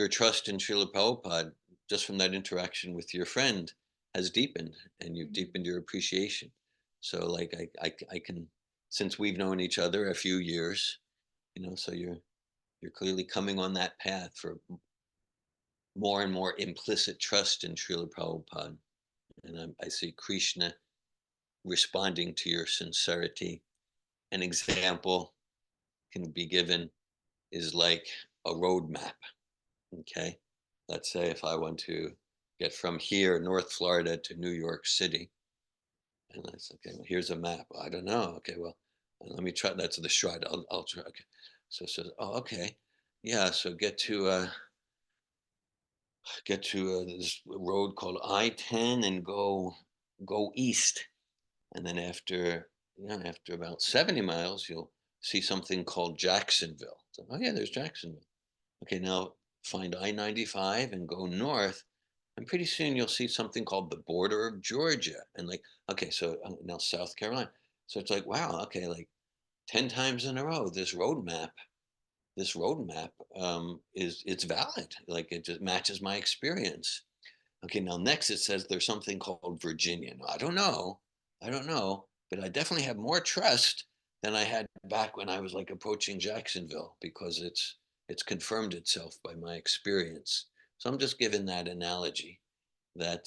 trust in Srila Prabhupada, just from that interaction with your friend, has deepened, and you've deepened your appreciation. So, like, I can, since we've known each other a few years, so you're clearly coming on that path for more and more implicit trust in Srila Prabhupada, and I see Krishna responding to your sincerity. An example can be given is like a roadmap. Okay, let's say if I want to get from here, North Florida, to New York City, and I say, okay, well, here's a map. I don't know. Okay, well, let me try. That's the stride. I'll try. Okay, so oh, okay, yeah. So get to this road called I-10 and go east, and then after about 70 miles, you'll see something called Jacksonville. So, oh yeah, there's Jacksonville. Okay, now find I-95 and go north, and pretty soon you'll see something called the border of Georgia. And like, okay, so now South Carolina. So it's like, wow, okay, like 10 times in a row, this roadmap it's valid. Like, it just matches my experience. Okay, now next it says there's something called Virginia. Now, I don't know, but I definitely have more trust than I had back when I was like approaching Jacksonville, because it's confirmed itself by my experience. So I'm just giving that analogy that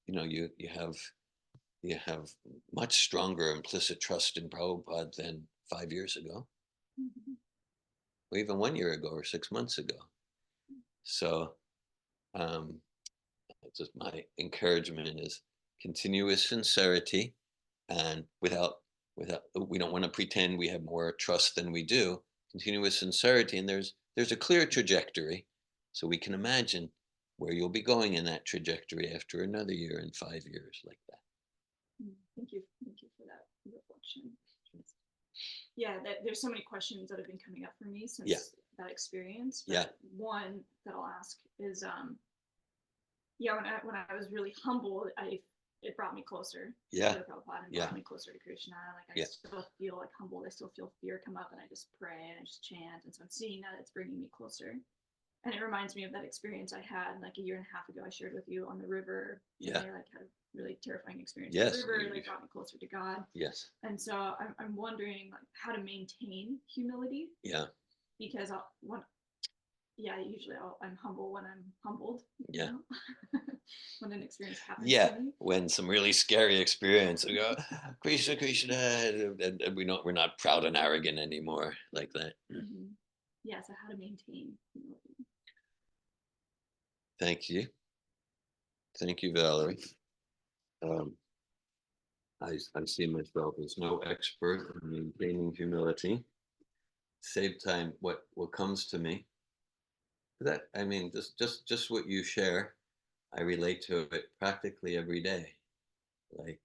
you have much stronger implicit trust in Prabhupada than 5 years ago, or even 1 year ago, or 6 months ago. So just my encouragement is continuous sincerity, and without we don't want to pretend we have more trust than we do. Continuous sincerity, and there's a clear trajectory, so we can imagine where you'll be going in that trajectory after another year and 5 years, like that. Thank you for that reflection. Yeah, there's so many questions that have been coming up for me since that experience. But one that I'll ask is, when I was really humbled, it brought me closer to Prabhupada, and brought me closer to Krishna. Like, I still feel like humbled. I still feel fear come up, and I just pray and I just chant. And so I'm seeing that it's bringing me closer. And it reminds me of that experience I had like a year and a half ago. I shared with you on the river. I had a really terrifying experience. The river brought me closer to God. Yes. And so I'm wondering, like, how to maintain humility. Yeah. Because usually I'm humble when I'm humbled. Yeah. When an experience happens to me. When some really scary experience, we go, Krishna, Krishna, and we're not proud and arrogant anymore, like that. Mm-hmm. Yeah, so how to maintain humility. Thank you, Valerie. I see myself as no expert in maintaining humility. Save time, what comes to me. That, I mean, just what you share, I relate to it practically every day. Like,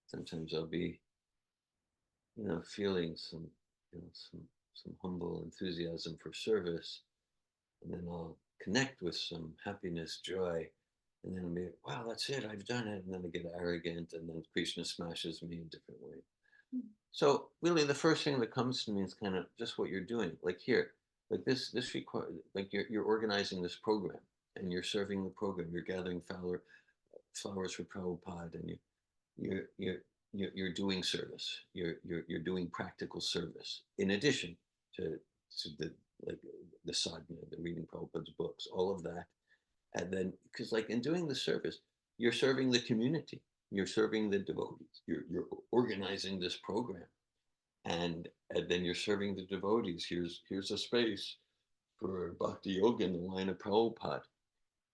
sometimes I'll be, feeling some humble enthusiasm for service, and then I'll connect with some happiness, joy, and then be, wow, that's it, I've done it. And then I get arrogant, and then Krishna smashes me in a different way. So really the first thing that comes to me is kind of just what you're doing. Like here, like this require, like you're organizing this program, and you're serving the program, you're gathering flowers for Prabhupada, and you're doing service. You're doing practical service in addition to the, like, the sadhana, the reading Prabhupada's books, all of that. And then, because like in doing the service, you're serving the community, you're serving the devotees, you're organizing this program, and then you're serving the devotees. Here's a space for bhakti yoga in the line of Prabhupada.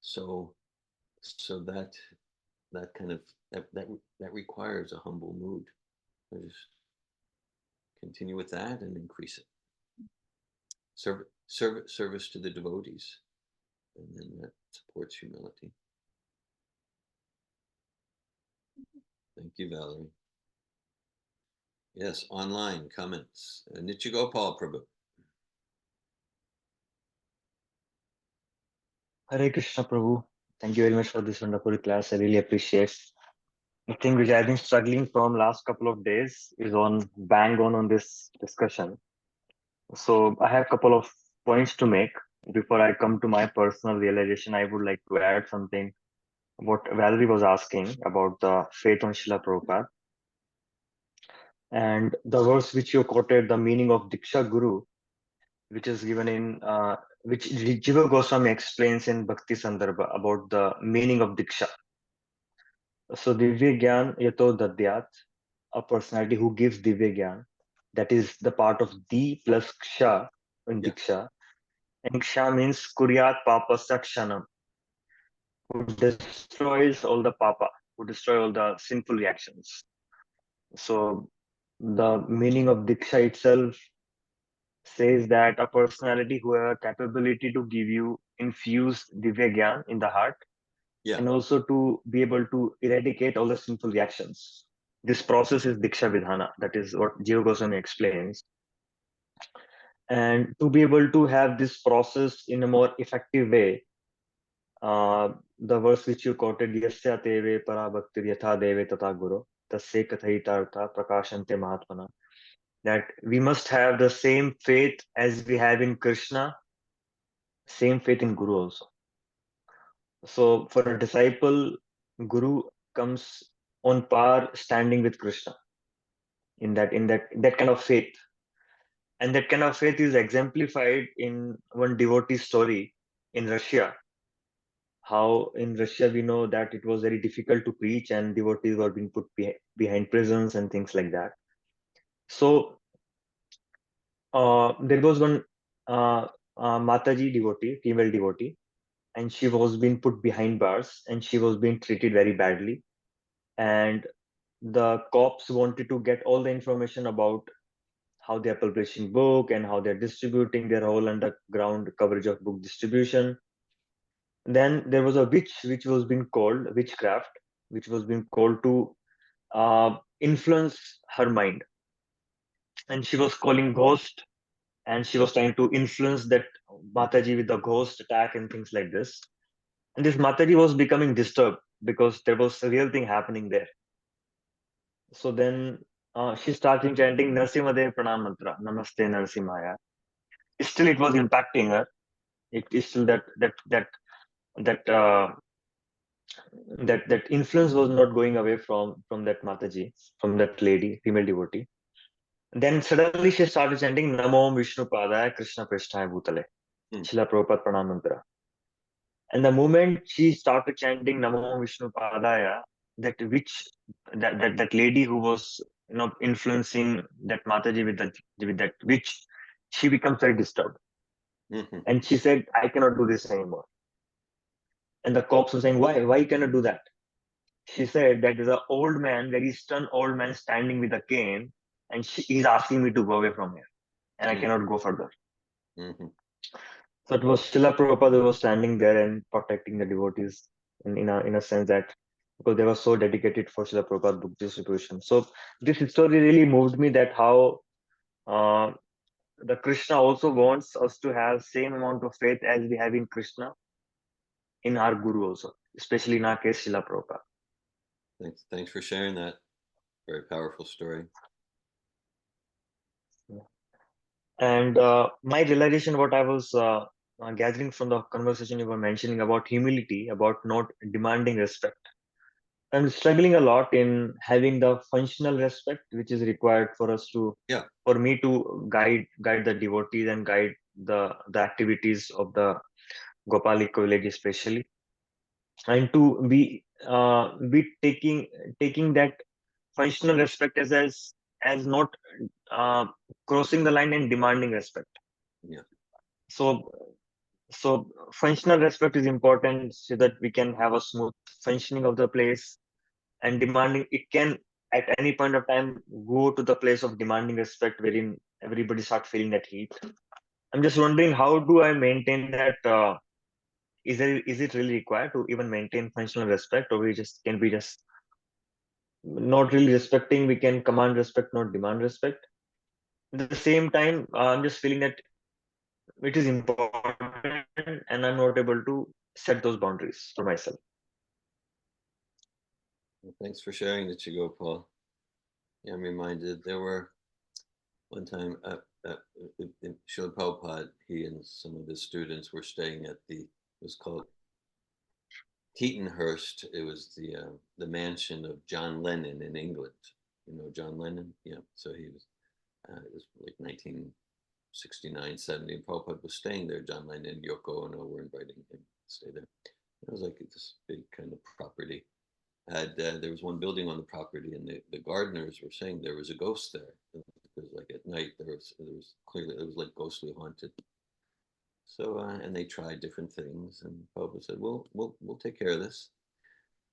So that kind of that requires a humble mood. So just continue with that and increase it. Service to the devotees, and then that supports humility. Thank you, Valerie. Yes, online comments. Nitya Prabhu. Hare Krishna Prabhu. Thank you very much for this wonderful class. I really appreciate. The thing which I've been struggling from last couple of days is on bang on this discussion. So I have a couple of points to make. Before I come to my personal realization, I would like to add something. What Valerie was asking about the faith on Srila Prabhupada. And the verse which you quoted, the meaning of Diksha Guru, which is given in, which Jiva Goswami explains in Bhakti Sandarbha about the meaning of Diksha. So Divya Gyan Yato Dadyat, a personality who gives Divya Gyan, that is the part of D plus Ksha in Diksha. And Ksha means Kuryat Papa Sakshanam, who destroys all the Papa, who destroy all the sinful reactions. So the meaning of Diksha itself says that a personality who has a capability to give you infused Divya Gyan in the heart, and also to be able to eradicate all the sinful reactions. This process is Diksha Vidhana. That is what Jiva Goswami explains. And to be able to have this process in a more effective way, the verse which you quoted, Yasya Teve Parabhaktir Yatha Deve Tata Guru, Tasya Kathaitartha Prakashante Mahatmana, that we must have the same faith as we have in Krishna, same faith in Guru also. So for a disciple, Guru comes on par standing with Krishna in that kind of faith. And that kind of faith is exemplified in one devotee story in Russia. How in Russia we know that it was very difficult to preach and devotees were being put behind prisons and things like that. So there was one Mataji devotee, female devotee, and she was being put behind bars and she was being treated very badly. And the cops wanted to get all the information about how they are publishing book and how they're distributing their whole underground coverage of book distribution. Then there was a witch which was being called witchcraft, which was being called to influence her mind. And she was calling ghost, and she was trying to influence that Mataji with the ghost attack and things like this. And this Mataji was becoming disturbed because there was a real thing happening there. So then she started chanting Narsimhadev Pranam Mantra, Namaste Narsimhaya. Still, it was impacting her. It is still that influence was not going away from that Mataji, from that lady, female devotee. Then suddenly she started chanting Namo Vishnu Padaya Krishna Prishtaya Bhutale, Srila Prabhupada Pranam Mantra. And the moment she started chanting Namo Vishnu Padaya, that lady who was influencing that Mataji with that witch, she becomes very disturbed. And she said, I cannot do this anymore. And the cops were saying, why cannot do that? She said that there's an old man, very stern old man standing with a cane, and he's asking me to go away from here, and I cannot go further. So it was Srila Prabhupada who was standing there and protecting the devotees in a sense that because they were so dedicated for Srila Prabhupada book distribution. So this story really moved me that how the Krishna also wants us to have same amount of faith as we have in Krishna in our Guru also, especially in our case, Srila Prabhupada. Thanks for sharing that. Very powerful story. And my realization, what I was gathering from the conversation you were mentioning about humility, about not demanding respect. I'm struggling a lot in having the functional respect which is required for us to, for me to guide the devotees and guide the activities of the Gopalika village especially, and to be taking that functional respect as not crossing the line and demanding respect. So functional respect is important so that we can have a smooth functioning of the place, and demanding, it can at any point of time go to the place of demanding respect wherein everybody start feeling that heat. I'm just wondering, how do I maintain that? Is it really required to even maintain functional respect, or can we just not really respecting, we can command respect, not demand respect? At the same time, I'm just feeling that it is important and I'm not able to set those boundaries for myself. Well, thanks for sharing that, Paul. Yeah, I'm reminded there were one time in Srila Prabhupada, he and some of his students were staying at it was called Tetonhurst. It was the mansion of John Lennon in England. You know John Lennon? Yeah. So it was like 1969, 70. And Prabhupada was staying there. John Lennon and Yoko Ono were inviting him to stay there. It was like this big kind of property. There was one building on the property, and the gardeners were saying there was a ghost there. Because like at night there was clearly, it was like ghostly haunted. So and they tried different things, and Prabhupada said, we'll take care of this.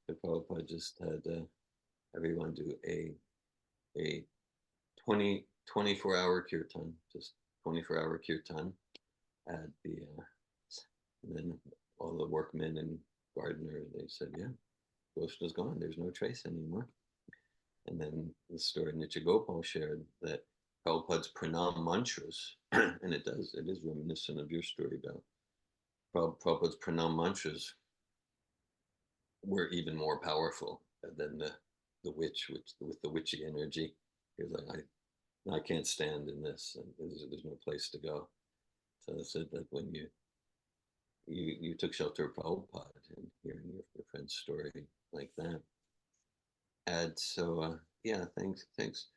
So Prabhupada just had everyone do a 24-hour kirtan, just 24-hour kirtan at and then all the workmen and gardeners, they said, yeah, ghost is gone, there's no trace anymore. And then the story Nitya Gopal shared that Prabhupada's pranam mantras, and it is reminiscent of your story about Prabhupada's pranam mantras were even more powerful than the witch with the witchy energy. He was like, I can't stand in this, and there's no place to go. So I said that when you took shelter of Prabhupada and hearing your friend's story like that. And so yeah, thanks.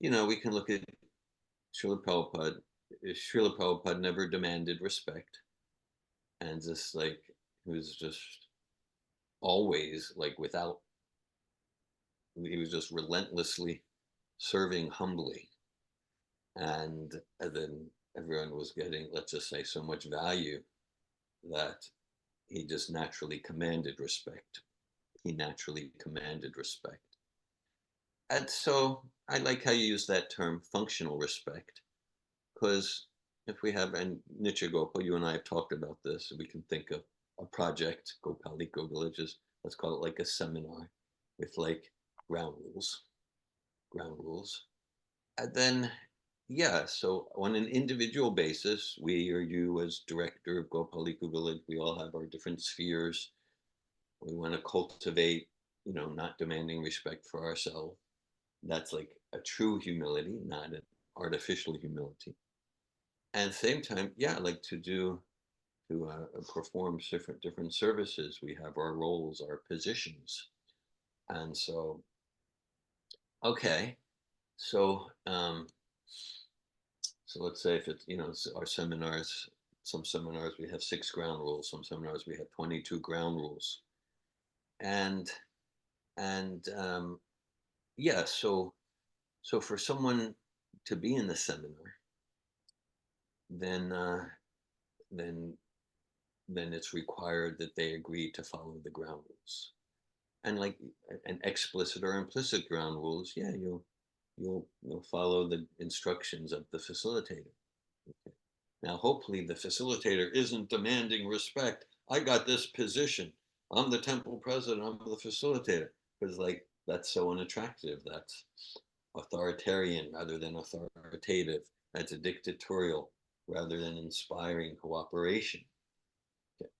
You know, we can look at Srila Prabhupada. Srila Prabhupada never demanded respect, and just like he was just always like he was just relentlessly serving humbly, and then everyone was getting, let's just say, so much value that he just naturally commanded respect. And so I like how you use that term, functional respect, because if we have, and Nitya Gopal, you and I have talked about this, we can think of a project, Gopalika villages, let's call it like a seminar with like ground rules. And then, yeah, so on an individual basis, we or you as director of Gopalika village, we all have our different spheres. We want to cultivate, not demanding respect for ourselves. That's like a true humility, not an artificial humility. And at the same time, yeah, like to perform different services. We have our roles, our positions. And so, okay, so let's say if it's, our seminars, some seminars we have 6 ground rules, some seminars we have 22 ground rules. And yeah, so for someone to be in the seminar, then it's required that they agree to follow the ground rules. And like an explicit or implicit ground rules, yeah, you'll follow the instructions of the facilitator. Okay. Now, hopefully the facilitator isn't demanding respect. I got this position. I'm the temple president, I'm the facilitator. Because like, that's so unattractive. That's authoritarian rather than authoritative. That's a dictatorial rather than inspiring cooperation. Okay.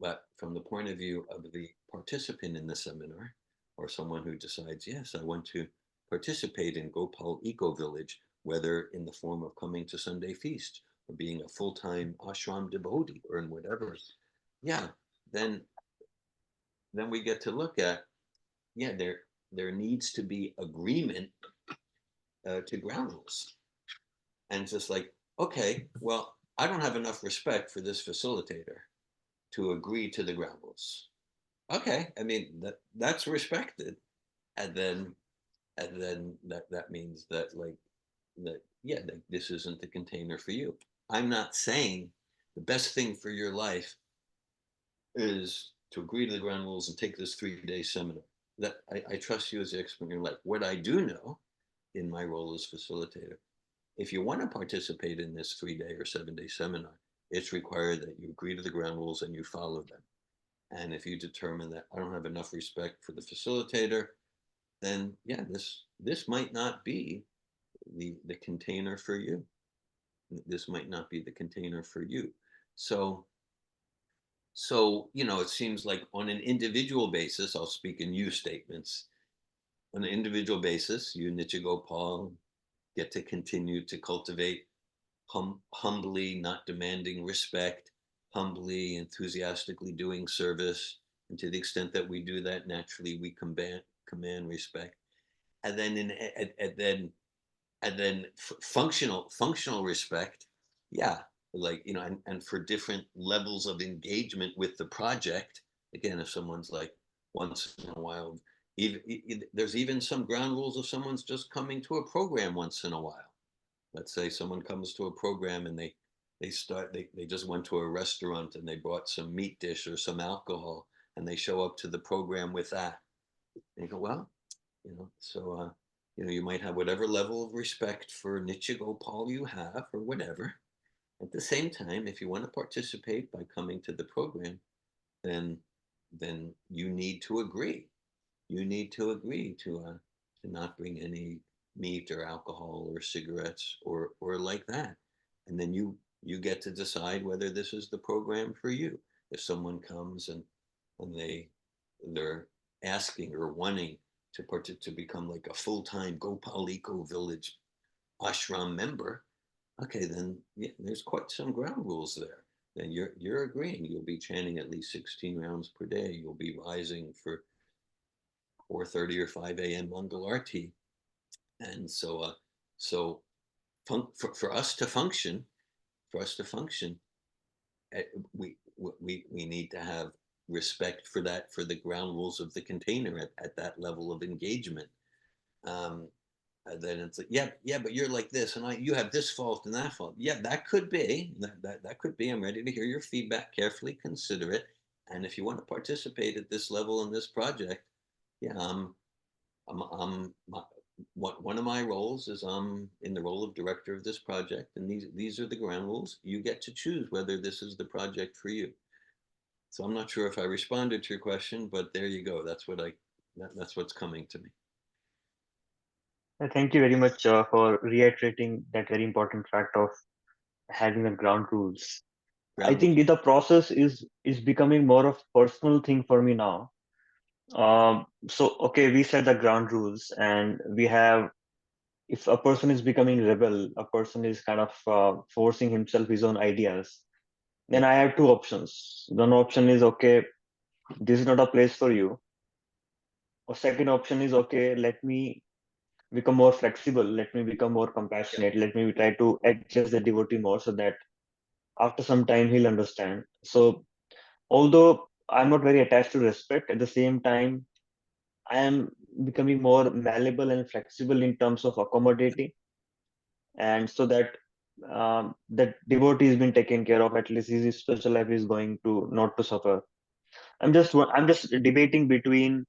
But from the point of view of the participant in the seminar, or someone who decides, yes, I want to participate in Gopal Eco Village, whether in the form of coming to Sunday feast or being a full-time ashram devotee or in whatever, yeah, then we get to look at, yeah, there needs to be agreement to ground rules. And it's just like, okay, well, I don't have enough respect for this facilitator to agree to the ground rules. Okay, I mean that's respected, and then that means that yeah, this isn't the container for you. I'm not saying the best thing for your life is to agree to the ground rules and take this 3-day seminar. That I trust you as the expert in your life. What I do know in my role as facilitator, if you want to participate in this 3-day or 7-day seminar, it's required that you agree to the ground rules and you follow them. And if you determine that I don't have enough respect for the facilitator, then yeah, this might not be the container for you. This might not be the container for you. So it seems like on an individual basis, I'll speak in you statements. On an individual basis, you Nityagopal get to continue to cultivate humbly, not demanding respect, humbly, enthusiastically doing service. And to the extent that we do that, naturally, we command respect. And then functional respect, yeah, and for different levels of engagement with the project. Again, if someone's like once in a while, there's even some ground rules if someone's just coming to a program once in a while. Let's say someone comes to a program and they just went to a restaurant and they brought some meat dish or some alcohol and they show up to the program with that. And you go, well, so you might have whatever level of respect for Nityagopal you have or whatever. At the same time, if you want to participate by coming to the program, then you need to agree. You need to agree to not bring any meat or alcohol or cigarettes or like that. And then you get to decide whether this is the program for you. If someone comes and they're asking or wanting to become like a full-time Gopal Eco Village ashram member, okay, then yeah, there's quite some ground rules there. Then you're agreeing. You'll be chanting at least 16 rounds per day. You'll be rising for 4:30 or 5 a.m. Mangal Arti. And so for us to function, we need to have respect for the ground rules of the container at that level of engagement. And then it's like, yeah, but you're like this, and you have this fault and that fault. Yeah, that could be. That could be. I'm ready to hear your feedback, carefully consider it, and if you want to participate at this level in this project, yeah, one of my roles is I'm in the role of director of this project, and these are the ground rules. You get to choose whether this is the project for you. So I'm not sure if I responded to your question, but there you go. That's what's coming to me. Thank you very much for reiterating that very important fact of having the ground rules. I think the process is becoming more of personal thing for me now. So okay, we set the ground rules, and we have, if a person is becoming rebel, a person is kind of forcing himself his own ideas, then I have two options. One option is, okay, this is not a place for you. Or second option is, okay, let me become more flexible, let me become more compassionate, let me try to adjust the devotee more so that after some time he'll understand. So although I'm not very attached to respect, at the same time I am becoming more malleable and flexible in terms of accommodating, and so that that devotee has been taken care of, at least his spiritual life is going to not to suffer. I'm just debating between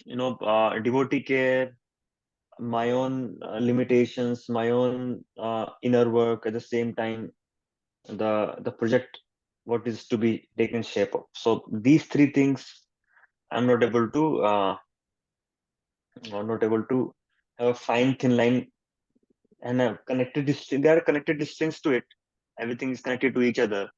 devotee care, my own limitations, my own inner work, at the same time the project what is to be taken shape of. So these three things I'm not able to have a fine thin line and there are connected strings to it. Everything is connected to each other.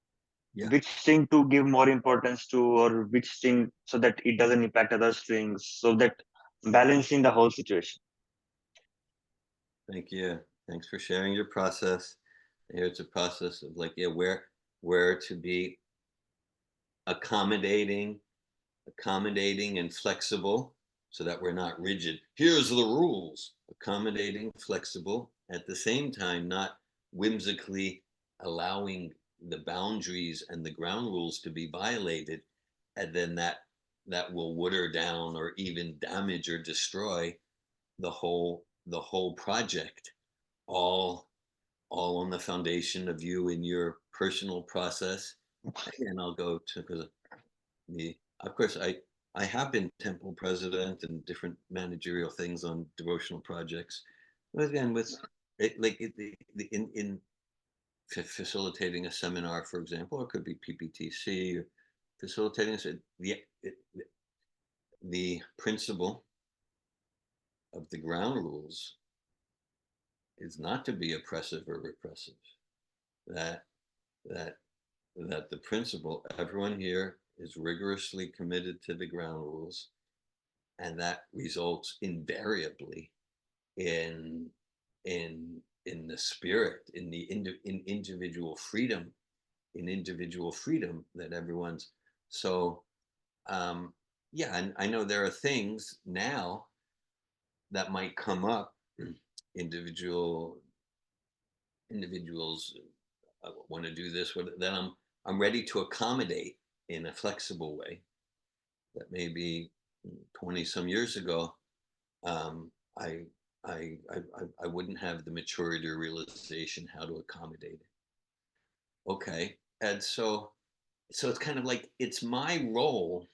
Yeah. Which string to give more importance to, or which string so that it doesn't impact other strings, so that balancing the whole situation. Thank you. Thanks for sharing your process. Here it's a process of like, yeah, where to be accommodating and flexible, so that we're not rigid. Here's the rules. Accommodating, flexible, at the same time, not whimsically allowing the boundaries and the ground rules to be violated, and then that will water down or even damage or destroy the whole project, all on the foundation of you and your personal process. And I'll go to, because of course I have been temple president and different managerial things on devotional projects, but again with it, like in facilitating a seminar, for example, or it could be PPTC, or facilitating the principle of the ground rules is not to be oppressive or repressive. That the principle, everyone here is rigorously committed to the ground rules, and that results invariably in the spirit, in individual freedom, that everyone's. So yeah, and I know there are things now that might come up. Individuals want to do this, then I'm ready to accommodate in a flexible way. That maybe 20 some years ago, I wouldn't have the maturity or realization how to accommodate it. Okay, and so it's kind of like it's my role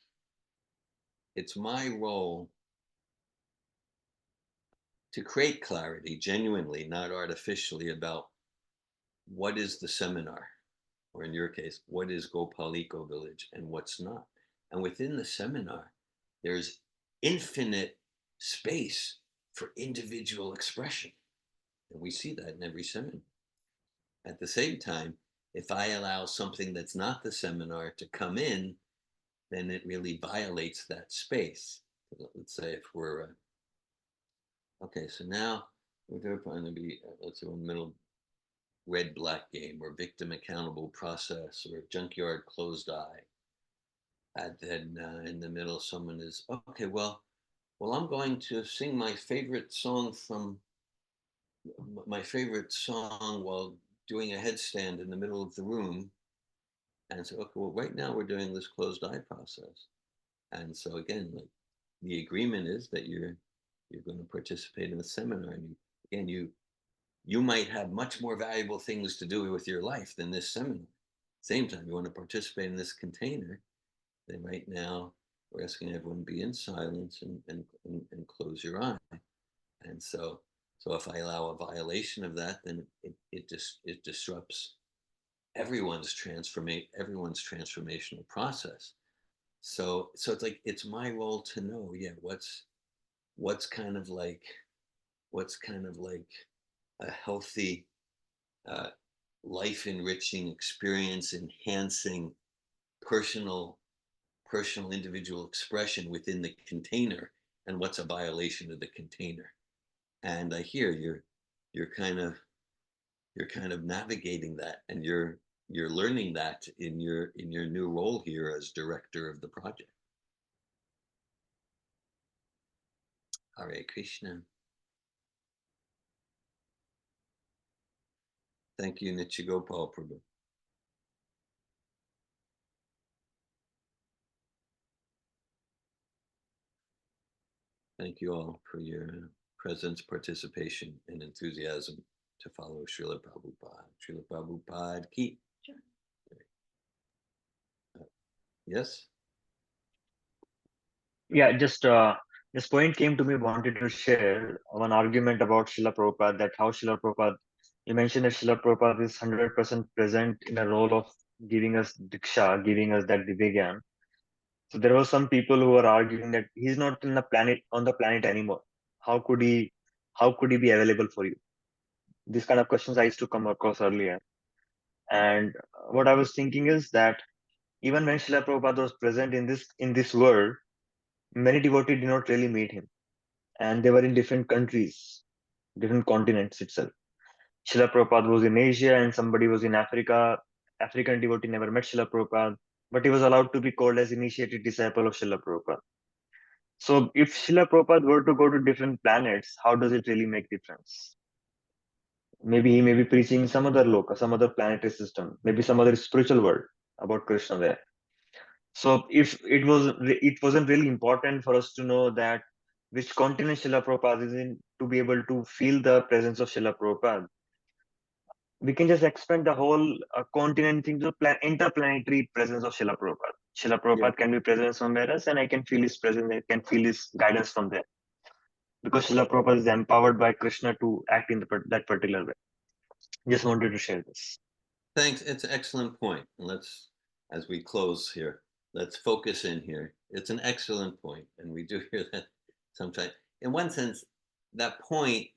to create clarity genuinely, not artificially, about what is the seminar, or in your case, what is Gopaliko village and what's not. And within the seminar, there's infinite space for individual expression. And we see that in every seminar. At the same time, if I allow something that's not the seminar to come in, then it really violates that space. Let's say if we're, okay, so now we're going to be, let's say, in the middle red-black game, or victim accountable process, or junkyard closed eye. And then in the middle, someone is, okay, well, I'm going to sing my favorite song while doing a headstand in the middle of the room. And so, okay, well, right now we're doing this closed eye process. And so again, like the agreement is that you're going to participate in the seminar, and you might have much more valuable things to do with your life than this seminar. Same time, you want to participate in this container, then right now we're asking everyone to be in silence and close your eye. And so if I allow a violation of that, then it disrupts everyone's transformational process. So it's like it's my role to know, yeah, what's kind of like a healthy, life enriching, experience enhancing, personal individual expression within the container, and what's a violation of the container. And I hear you're kind of navigating that, and you're learning that in your new role here as director of the project. Hare Krishna. Thank you, Nichigopal Prabhu. Thank you all for your presence, participation, and enthusiasm to follow Srila Prabhupada. Srila Prabhupada ki. Sure. Yes? Yeah, just this point came to me, wanted to share one argument about Srila Prabhupada, that how Srila Prabhupada, you mentioned that Srila Prabhupada is 100% present in the role of giving us Diksha, giving us that Divya. So there were some people who were arguing that he's not on the planet anymore. How could he be available for you? these kind of questions I used to come across earlier. And what I was thinking is that even when Srila Prabhupada was present in this world, many devotees did not really meet him, and they were in different countries, different continents itself. Srila Prabhupada was in Asia, and somebody was in Africa. African devotee never met Srila Prabhupada, but he was allowed to be called as initiated disciple of Srila Prabhupada. So if Srila Prabhupada were to go to different planets, how does it really make difference? Maybe he may be preaching some other loka, some other planetary system, maybe some other spiritual world about Krishna there. So if it wasn't really important for us to know that which continent Srila Prabhupada is in to be able to feel the presence of Srila Prabhupada. We can just expand the whole continent into interplanetary presence of Srila Prabhupada. Srila Prabhupada can be present somewhere else, and I can feel his presence, I can feel his guidance from there. Because Srila Prabhupada is empowered by Krishna to act in that particular way. Just wanted to share this. Thanks. It's an excellent point. And let's, as we close here, let's focus in here. It's an excellent point, and we do hear that sometimes. In one sense, that point,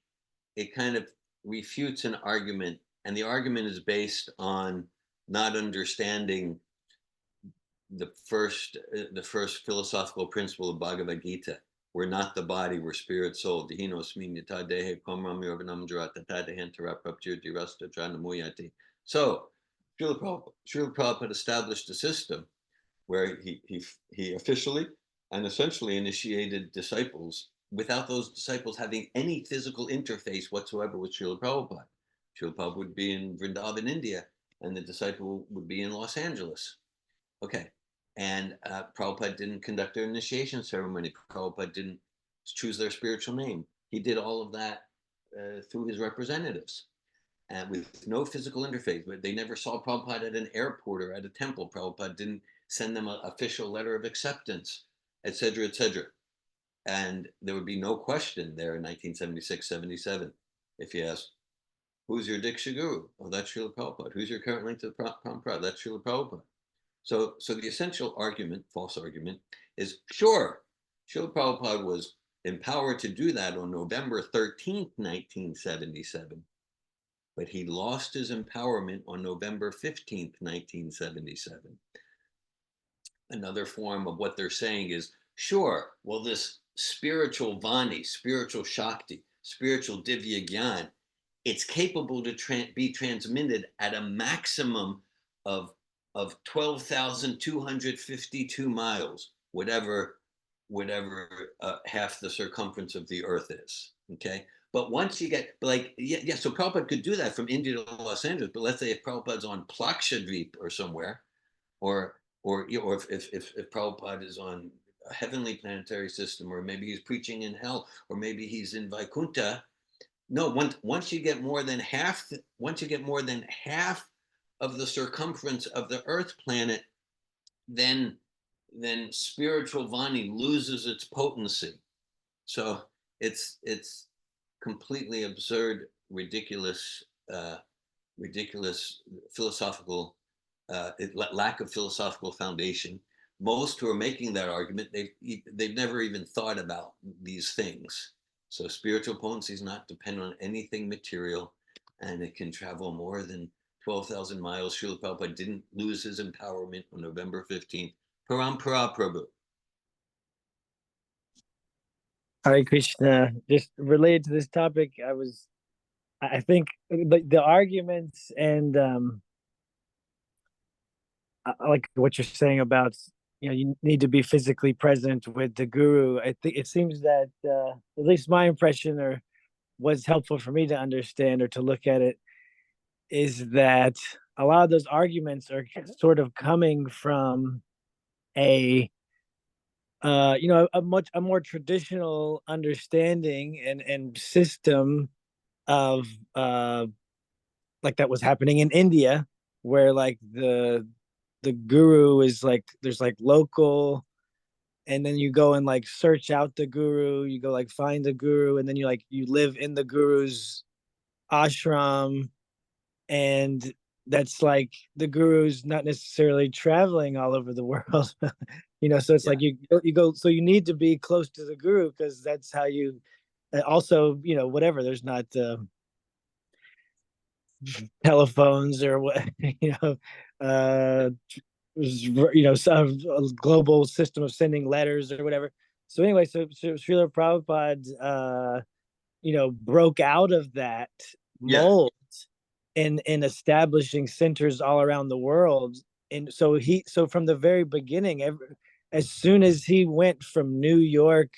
it kind of refutes an argument, and the argument is based on not understanding the first philosophical principle of Bhagavad Gita. We're not the body, we're spirit, soul. So, Srila Prabhupada established a system where he officially and essentially initiated disciples without those disciples having any physical interface whatsoever with Srila Prabhupada. Srila Prabhupada would be in Vrindavan, India, and the disciple would be in Los Angeles. Okay. And Prabhupada didn't conduct their initiation ceremony. Prabhupada didn't choose their spiritual name. He did all of that through his representatives and with no physical interface. But they never saw Prabhupada at an airport or at a temple. Prabhupada didn't send them an official letter of acceptance, etc., etc. And there would be no question there in 1976-77 if you asked, who's your Diksha Guru? Oh, that's Srila Prabhupada. Who's your current link to the Prabhupada? That's Srila Prabhupada. So the essential argument, false argument, is sure, Srila Prabhupada was empowered to do that on November 13th, 1977, but he lost his empowerment on November 15th, 1977. Another form of what they're saying is, sure, well, this spiritual Vani, spiritual Shakti, spiritual Divya Gyan, it's capable to be transmitted at a maximum of 12,252 miles, whatever half the circumference of the earth is. Okay. But once you get so Prabhupada could do that from India to Los Angeles. But let's say if Prabhupada's on Plakshadweep or somewhere, or if Prabhupada is on a heavenly planetary system, or maybe he's preaching in hell, or maybe he's in Vaikuntha. No, once you get more than half of the circumference of the Earth planet, then spiritual Vani loses its potency. So it's completely absurd, ridiculous philosophical lack of philosophical foundation. Most who are making that argument, they've never even thought about these things. So spiritual potency is not dependent on anything material, and it can travel more than 12,000 miles. Srila Prabhupada didn't lose his empowerment on November 15th. Parampara Prabhu. Hare Krishna. Just related to this topic, I think the arguments and like what you're saying about, you need to be physically present with the guru. I think it seems that at least my impression, or what's helpful for me to understand or to look at it, is that a lot of those arguments are sort of coming from a more traditional understanding and system of like that was happening in India, where like the guru is like, there's like local, and then you go and like search out the guru, you go like find the guru, and then you live in the guru's ashram, and that's like the guru's not necessarily traveling all over the world. So it's like you go, so you need to be close to the guru, because that's how you also, whatever, there's not telephones or what, uh, some global system of sending letters or whatever. So anyway, so Srila Prabhupada, broke out of that mold in establishing centers all around the world. And so from the very beginning, as soon as he went from New York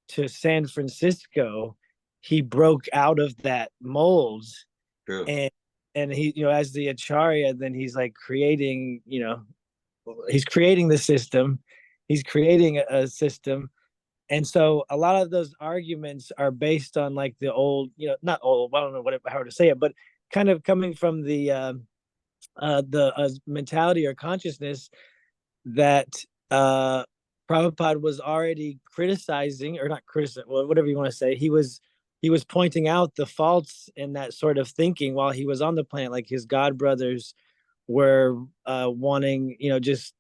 to San Francisco, he broke out of that mold. True. And he, as the Acharya, then he's like creating, he's creating the system, he's creating a system. And so a lot of those arguments are based on like the old, not old, I don't know how to say it, but kind of coming from the mentality or consciousness that Prabhupada was already criticizing, or not criticizing, well, whatever you want to say. He was pointing out the faults in that sort of thinking while he was on the planet. Like his god brothers were wanting, just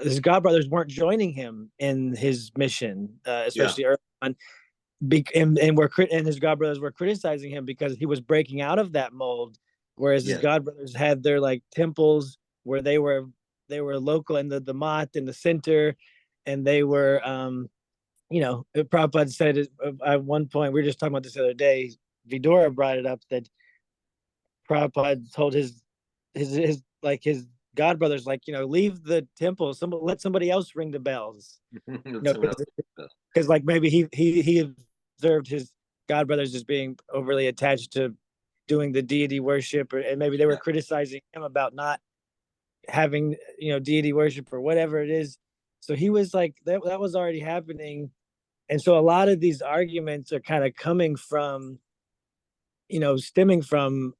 his god brothers weren't joining him in his mission, especially early on. And his god brothers were criticizing him because he was breaking out of that mold, whereas his god brothers had their like temples where they were local in the mat in the center, and they were Prabhupada said at one point, we were just talking about this the other day, Vidura brought it up, that Prabhupada told his god brothers, like, leave the temple, let somebody else ring the bells, because like maybe he observed his god brothers as being overly attached to doing the deity worship, and maybe they were criticizing him about not having deity worship or whatever it is. So he was like, that was already happening. And so a lot of these arguments are kind of coming from, stemming from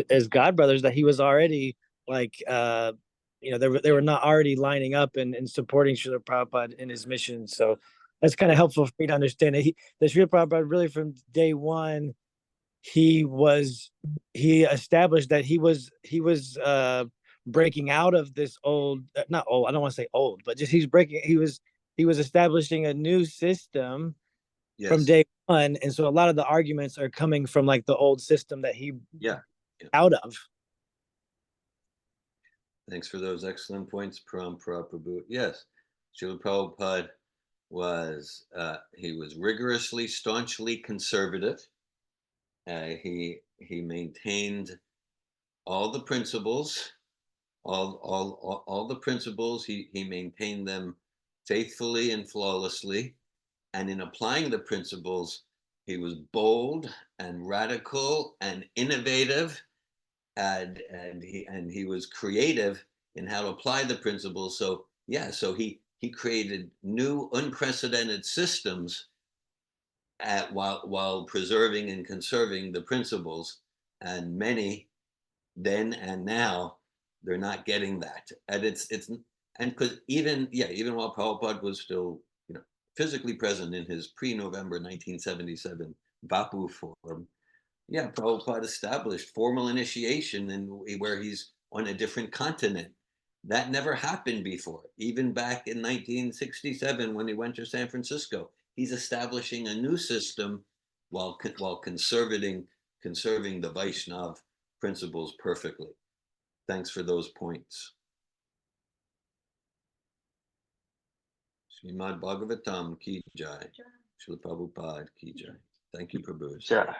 his god brothers, that he was already like they were not already lining up and supporting Srila Prabhupada in his mission. So that's kind of helpful for me to understand that Srila Prabhupada really from day one, he established that he was breaking out of this old, not old, I don't want to say old, but just he was establishing a new system from day one. And so a lot of the arguments are coming from like the old system that he out of. Thanks for those excellent points, Prabhu. Yes, Srila Prabhupada was he was rigorously, staunchly conservative. He maintained all the principles, all the principles. He maintained them faithfully and flawlessly, and in applying the principles, he was bold and radical and innovative, and he was creative in how to apply the principles. So he created new, unprecedented systems while preserving and conserving the principles, and many then and now they're not getting that. And it's and because even while Prabhupada was still physically present in his pre-November 1977 Vapu form, Prabhupada established formal initiation and where he's on a different continent. That never happened before. Even back in 1967 when he went to San Francisco, he's establishing a new system while conserving the Vaishnav principles perfectly. Thanks for those points. Srimad Bhagavatam ki jai. Srila Prabhupada ki jai. Thank you, Prabhu. Sure.